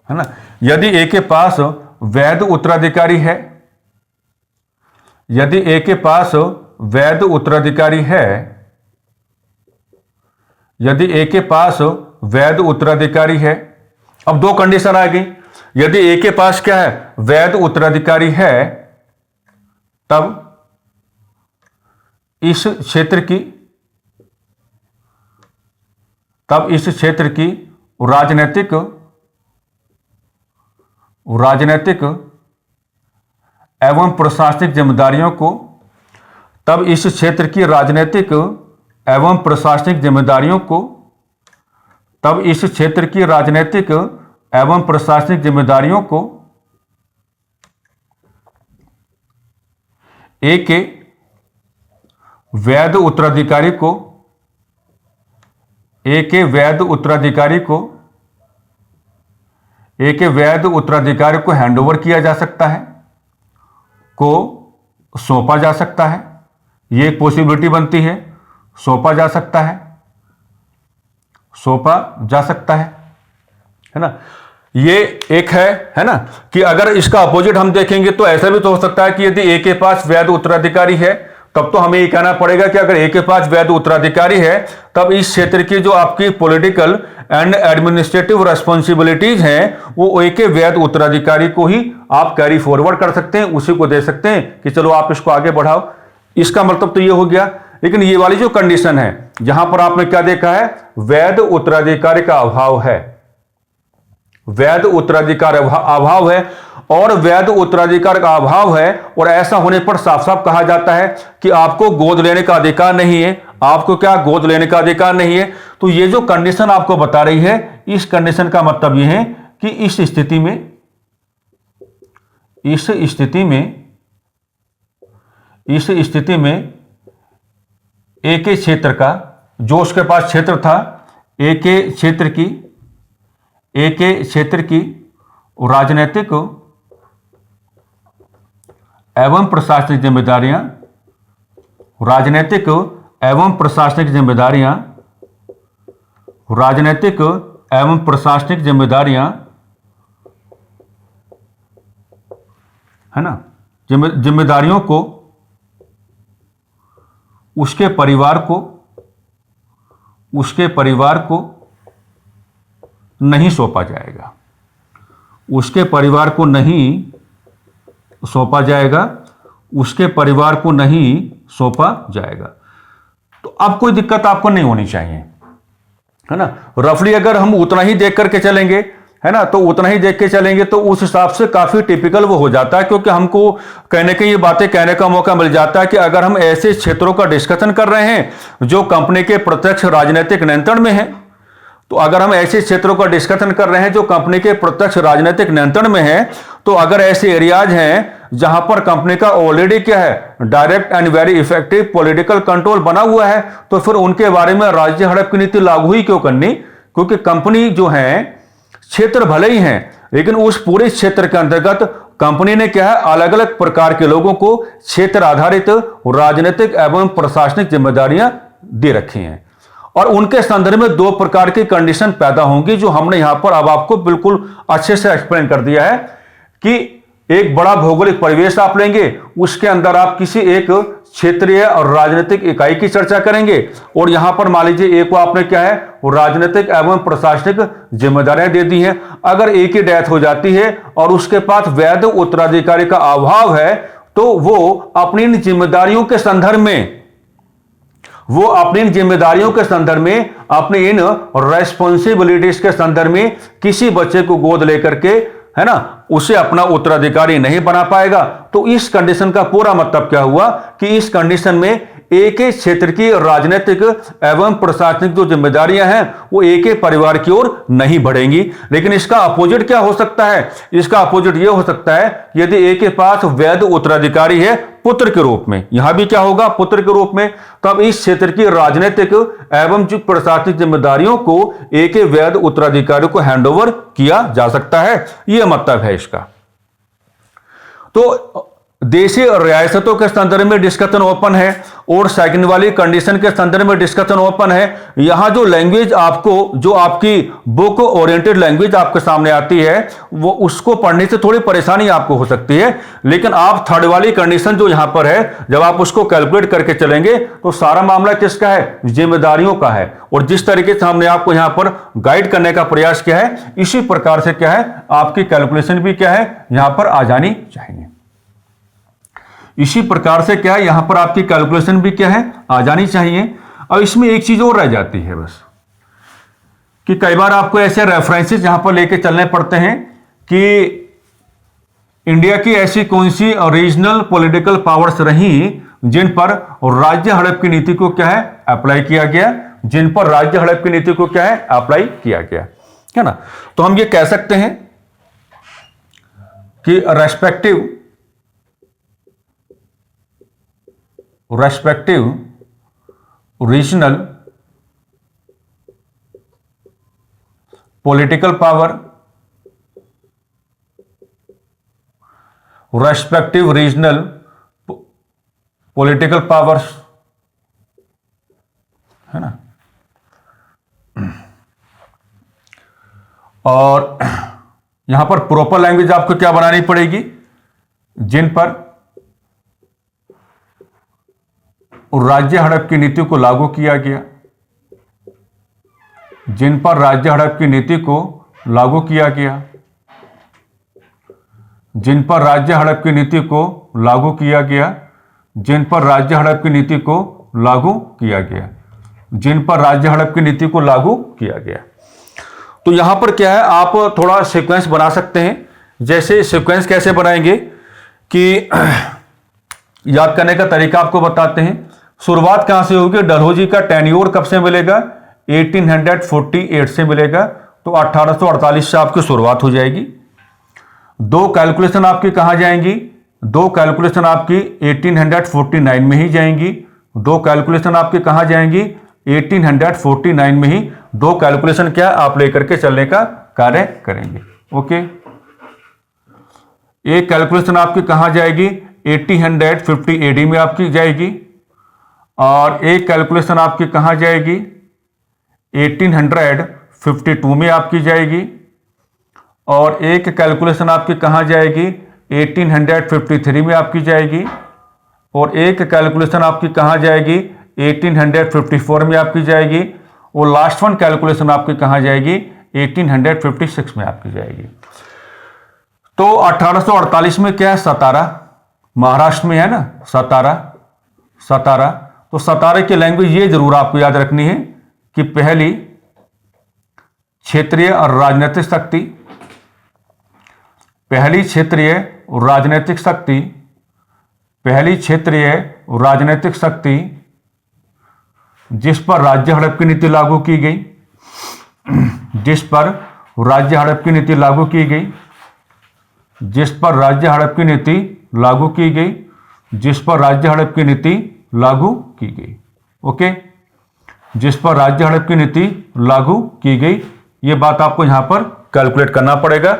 है ना, यदि ए के पास वैध उत्तराधिकारी है, यदि ए के पास वैध उत्तराधिकारी है, यदि ए के पास वैध उत्तराधिकारी है, अब दो कंडीशन आ गई, यदि ए के पास क्या है, वैध उत्तराधिकारी है, तब इस क्षेत्र की, तब इस क्षेत्र की राजनीतिक एवं प्रशासनिक जिम्मेदारियों को, तब इस क्षेत्र की राजनीतिक एवं प्रशासनिक जिम्मेदारियों को, तब इस क्षेत्र की राजनीतिक एवं प्रशासनिक जिम्मेदारियों को ए के वैध उत्तराधिकारी को, ए के वैध उत्तराधिकारी को, ए के वैध उत्तराधिकारी को हैंडओवर किया जा सकता है, को सौंपा जा सकता है, ये एक पॉसिबिलिटी बनती है, सौंपा जा सकता है, सौंपा जा सकता है ना। ये एक है ना, कि अगर इसका अपोजिट हम देखेंगे तो ऐसा भी तो हो सकता है कि यदि ए के पास वैध उत्तराधिकारी है, तब तो हमें ये कहना पड़ेगा कि अगर ए के पास वैध उत्तराधिकारी है, तब इस क्षेत्र की जो आपकी पॉलिटिकल एंड एडमिनिस्ट्रेटिव रेस्पॉन्सिबिलिटीज हैं वो एक वैध उत्तराधिकारी को ही आप कैरी फॉरवर्ड कर सकते हैं, उसी को दे सकते हैं कि चलो आप इसको आगे बढ़ाओ। इसका मतलब तो ये हो गया। लेकिन ये वाली जो कंडीशन है जहां पर आपने क्या देखा है, वैध उत्तराधिकारी का अभाव है, वैध उत्तराधिकार अभाव है, और वैध उत्तराधिकार का अभाव है, और ऐसा होने पर साफ साफ कहा जाता है कि आपको गोद लेने का अधिकार नहीं है, आपको क्या गोद लेने का अधिकार नहीं है। तो ये जो कंडीशन आपको बता रही है, इस कंडीशन का मतलब यह है कि इस स्थिति में एक ही क्षेत्र का, जो उसके पास क्षेत्र था, एक ही क्षेत्र की राजनीतिक एवं प्रशासनिक जिम्मेदारियां, राजनीतिक एवं प्रशासनिक जिम्मेदारियां है ना, जिम्मेदारियों को उसके परिवार को नहीं सौंपा जाएगा, उसके परिवार को नहीं सौंपा जाएगा। तो अब कोई दिक्कत आपको नहीं होनी चाहिए, है ना। रफली अगर हम उतना ही देख करके चलेंगे, है ना, तो उतना ही देख के चलेंगे तो उस हिसाब से काफी टिपिकल वो हो जाता है, क्योंकि हमको ये बातें कहने का मौका मिल जाता है कि अगर हम ऐसे क्षेत्रों का डिस्कशन कर रहे हैं जो कंपनी के प्रत्यक्ष राजनीतिक नियंत्रण में है, तो अगर हम ऐसे क्षेत्रों का डिस्कशन कर रहे हैं जो कंपनी के प्रत्यक्ष राजनीतिक नियंत्रण में है, तो अगर ऐसे एरियाज हैं जहां पर कंपनी का ऑलरेडी क्या है, direct and very effective political control बना हुआ है, तो फिर उनके बारे में राज्य हड़प की नीति लागू ही क्यों करनी। क्योंकि कंपनी जो है, क्षेत्र भले ही हैं, लेकिन उस पूरे क्षेत्र के अंतर्गत कंपनी ने क्या है, अलग अलग प्रकार के लोगों को क्षेत्र आधारित राजनीतिक एवं प्रशासनिक जिम्मेदारियां दे रखी हैं, और उनके संदर्भ में दो प्रकार की कंडीशन पैदा होंगी, जो हमने यहां पर अब आपको बिल्कुल अच्छे से एक्सप्लेन कर दिया है कि एक बड़ा भौगोलिक परिवेश आप लेंगे, उसके अंदर आप किसी एक क्षेत्रीय और राजनीतिक इकाई की चर्चा करेंगे, और यहां पर मान लीजिए एक को आपने क्या है, वो राजनीतिक एवं प्रशासनिक जिम्मेदारियां दे दी हैं। अगर एक की डेथ हो जाती है और उसके पास वैध उत्तराधिकारी का अभाव है, तो वो अपनी इन जिम्मेदारियों के संदर्भ में, अपनी इन रेस्पॉन्सिबिलिटीज के संदर्भ में किसी बच्चे को गोद लेकर के, है ना, उसे अपना उत्तराधिकारी नहीं बना पाएगा। तो इस कंडीशन का पूरा मतलब क्या हुआ कि इस कंडीशन में एक ही क्षेत्र की राजनीतिक एवं प्रशासनिक जो जिम्मेदारियां हैं वो एक ही परिवार की ओर नहीं बढ़ेंगी। लेकिन इसका अपोजिट क्या हो सकता है, इसका अपोजिट यह हो सकता है यदि एक के पास वैध उत्तराधिकारी है पुत्र के रूप में, यहां भी क्या होगा, पुत्र के रूप में, तब इस क्षेत्र की राजनीतिक एवं जो प्रशासनिक जिम्मेदारियों को एक वैध उत्तराधिकारी को हैंडओवर किया जा सकता है। यह मतलब है इसका। तो देशीय रियासतों के संदर्भ में डिस्कशन ओपन है, और सेकंड वाली कंडीशन के संदर्भ में डिस्कशन ओपन है। यहां जो लैंग्वेज आपको, जो आपकी बुक ओरिएंटेड लैंग्वेज आपके सामने आती है, वो उसको पढ़ने से थोड़ी परेशानी आपको हो सकती है, लेकिन आप थर्ड वाली कंडीशन जो यहां पर है, जब आप उसको कैलकुलेट करके चलेंगे तो सारा मामला किसका है, जिम्मेदारियों का है। और जिस तरीके से हमने आपको यहां पर गाइड करने का प्रयास किया है, इसी प्रकार से क्या है, आपकी कैलकुलेशन भी क्या है, यहां पर आ जानी चाहिए। इसी प्रकार से क्या है, यहां पर आपकी कैलकुलेशन भी क्या है, आ जानी चाहिए। अब इसमें एक चीज और रह जाती है बस, कि कई बार आपको ऐसे रेफरेंसेस यहां पर लेके चलने पड़ते हैं कि इंडिया की ऐसी कौन सी रीजनल पॉलिटिकल पावर्स रही जिन पर राज्य हड़प की नीति को क्या है, अप्लाई किया गया, जिन पर राज्य हड़प की नीति को क्या है, अप्लाई किया गया, है ना। तो हम ये कह सकते हैं कि respective regional political power, respective regional political powers, है ना। और यहां पर प्रॉपर लैंग्वेज आपको क्या बनानी पड़ेगी, जिन पर राज्य हड़प की नीति को लागू किया गया, जिन पर राज्य हड़प की नीति को लागू किया गया, जिन पर राज्य हड़प की नीति को लागू किया गया, जिन पर राज्य हड़प की नीति को लागू किया गया, जिन पर राज्य हड़प की नीति को लागू किया गया। तो यहां पर क्या है, आप थोड़ा सीक्वेंस बना सकते हैं। जैसे सीक्वेंस कैसे बनाएंगे कि याद करने का तरीका आपको बताते हैं। शुरुआत कहां से होगी, डलहौजी का टेन्योर कब से मिलेगा, 1848 से मिलेगा, तो 1848 से आपकी शुरुआत हो जाएगी। दो कैलकुलेशन आपकी कहां जाएंगी, दो कैलकुलेशन आपकी 1849 में ही जाएंगी। दो कैलकुलेशन आपकी कहां जाएंगी, 1849 में ही दो कैलकुलेशन क्या आप लेकर के चलने का कार्य करेंगे। ओके, एक कैलकुलेशन आपकी कहां जाएगी, 1850 एडी में आपकी जाएगी, और एक कैलकुलेशन आपकी कहां जाएगी, 1852 में आपकी जाएगी, और एक कैलकुलेशन आपकी कहां जाएगी, 1853 में आपकी जाएगी, और एक कैलकुलेशन आपकी कहां जाएगी, 1854 में आपकी जाएगी, और लास्ट वन कैलकुलेशन आपकी कहां जाएगी, 1856 में आपकी जाएगी। तो 1848 में क्या है, सतारा, महाराष्ट्र में है ना, सतारा। तो सतारा की लैंग्वेज ये जरूर आपको याद रखनी है कि पहली क्षेत्रीय और राजनीतिक शक्ति, पहली क्षेत्रीय राजनीतिक शक्ति, पहली क्षेत्रीय राजनीतिक शक्ति जिस पर राज्य हड़प की नीति लागू की गई, जिस पर राज्य हड़प की नीति लागू की गई, जिस पर राज्य हड़प की नीति लागू की गई, जिस पर राज्य हड़प की नीति लागू की गई। ओके, जिस पर राज्य हड़प की नीति लागू की गई, ये बात आपको यहां पर कैलकुलेट करना पड़ेगा।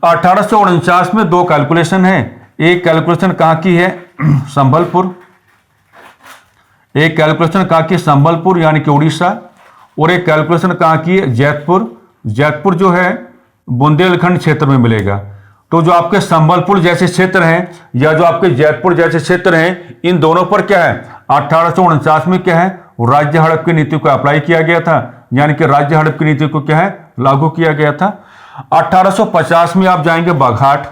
1849 में दो कैलकुलेशन है। एक कैलकुलेशन कहां की है, संबलपुर, एक कैलकुलेशन कहां की, संबलपुर यानी कि उड़ीसा, और एक कैलकुलेशन कहां की है, जैतपुर। जैतपुर जो है बुंदेलखंड क्षेत्र में मिलेगा। तो जो आपके संबलपुर जैसे क्षेत्र हैं या जो आपके जैतपुर जैसे क्षेत्र हैं, इन दोनों पर क्या है, 1849 में क्या है, राज्य हड़प की नीति को अप्लाई किया गया था, यानी कि राज्य हड़प की नीति को क्या है, लागू किया गया था। 1850 में आप जाएंगे बघाट,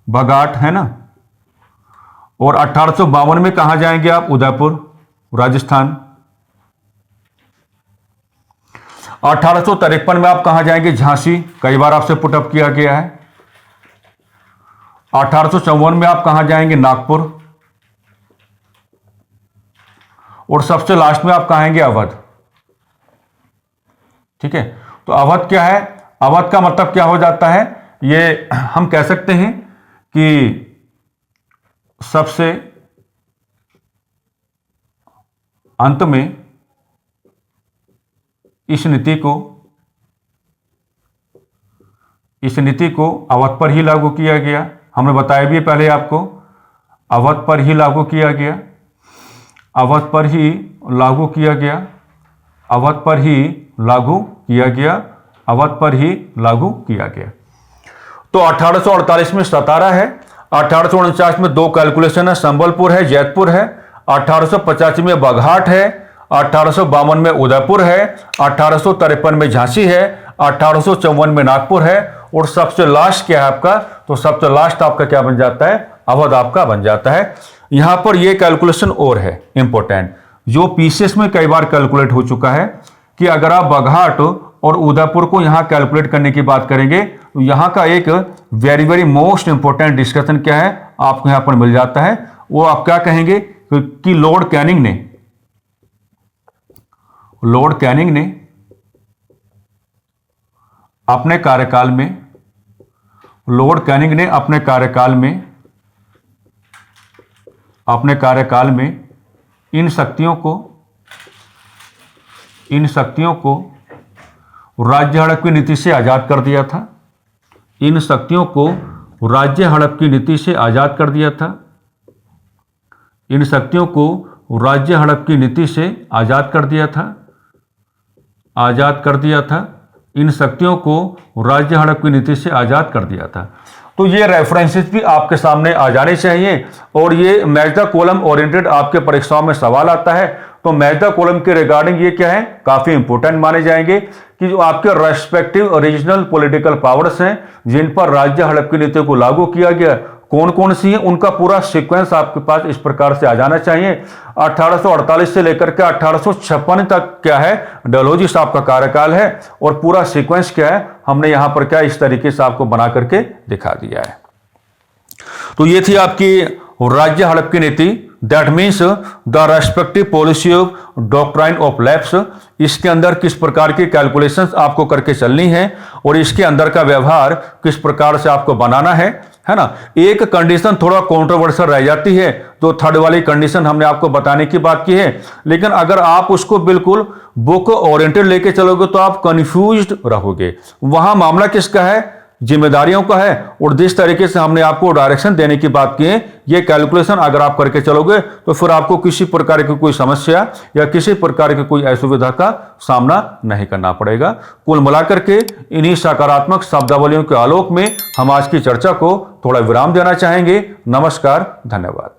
बघाट है ना, और 1852 में कहां जाएंगे आप, उदयपुर, राजस्थान। 1853 में आप कहां जाएंगे, झांसी, कई बार आपसे पुटअप किया गया है। 1854 में आप कहां जाएंगे, नागपुर, और सबसे लास्ट में आप कहां आएंगे, अवध। ठीक है, तो अवध क्या है, अवध का मतलब क्या हो जाता है, ये हम कह सकते हैं कि सबसे अंत में इस नीति को अवध पर ही लागू किया गया। हमने बताया भी पहले आपको, अवध पर ही लागू किया गया, अवध पर ही लागू किया गया, अवध पर ही लागू किया गया, अवध पर ही लागू किया गया। तो 1848 में सतारा है, 1849 में दो कैलकुलेशन है, संबलपुर है, जैतपुर है, 1885 में बघाट है, 1852 में उदयपुर है, 1853 में झांसी है, 1854 में नागपुर है, और सबसे लास्ट क्या है आपका, तो सबसे लास्ट आपका क्या बन जाता है, अवध आपका बन जाता है। यहां पर यह कैलकुलेशन और है इंपॉर्टेंट, जो पीसीएस में कई बार कैलकुलेट हो चुका है, कि अगर आप बघाट और उदयपुर को यहां कैलकुलेट करने की बात करेंगे, तो यहां का एक very very most important discussion क्या है, आपको यहां पर मिल जाता है। वो आप क्या कहेंगे कि लॉर्ड कैनिंग ने अपने कार्यकाल में, लॉर्ड कैनिंग ने अपने कार्यकाल में इन शक्तियों को राज्य हड़प की नीति से आजाद कर दिया था। इन शक्तियों को राज्य हड़प की नीति से आजाद कर दिया था। इन शक्तियों को राज्य हड़प की नीति से आजाद कर दिया था, इन शक्तियों को राज्य हड़प की नीति से आजाद कर दिया था। तो ये रेफरेंसेस भी आपके सामने आ जाने चाहिए। और ये मैच द कॉलम ओरिएंटेड आपके परीक्षाओं में सवाल आता है, तो मैच द कॉलम के रिगार्डिंग ये क्या है, काफी इंपॉर्टेंट माने जाएंगे कि जो आपके रेस्पेक्टिव रीजनल पॉलिटिकल पावर्स हैं जिन पर राज्य हड़प की नीति को लागू किया गया, कौन कौन सी है, उनका पूरा सीक्वेंस आपके पास इस प्रकार से आ जाना चाहिए। 1848 से लेकर के 1856 तक क्या है, डलहौजी साहब का कार्यकाल है, और पूरा सीक्वेंस क्या है हमने यहां पर क्या इस तरीके से आपको बना करके दिखा दिया है। तो ये थी आपकी राज्य हड़प की नीति, that means the respective policy of doctrine of lapse. इसके अंदर किस प्रकार की कैलकुलेशंस आपको करके चलनी है और इसके अंदर का व्यवहार किस प्रकार से आपको बनाना है ना। एक कंडीशन थोड़ा कंट्रोवर्शियल रह जाती है, जो थर्ड वाली कंडीशन हमने आपको बताने की बात की है, लेकिन अगर आप उसको बिल्कुल बुक ओरिएंटेड लेके चलोगे तो आप कंफ्यूज्ड रहोगे। वहां मामला किसका है, जिम्मेदारियों का है, और जिस तरीके से हमने आपको डायरेक्शन देने की बात की है, ये कैलकुलेशन अगर आप करके चलोगे तो फिर आपको किसी प्रकार की कोई समस्या या किसी प्रकार की कोई असुविधा का सामना नहीं करना पड़ेगा। कुल मिलाकर के इन्हीं सकारात्मक शब्दावलियों के आलोक में हम आज की चर्चा को थोड़ा विराम देना चाहेंगे। नमस्कार, धन्यवाद।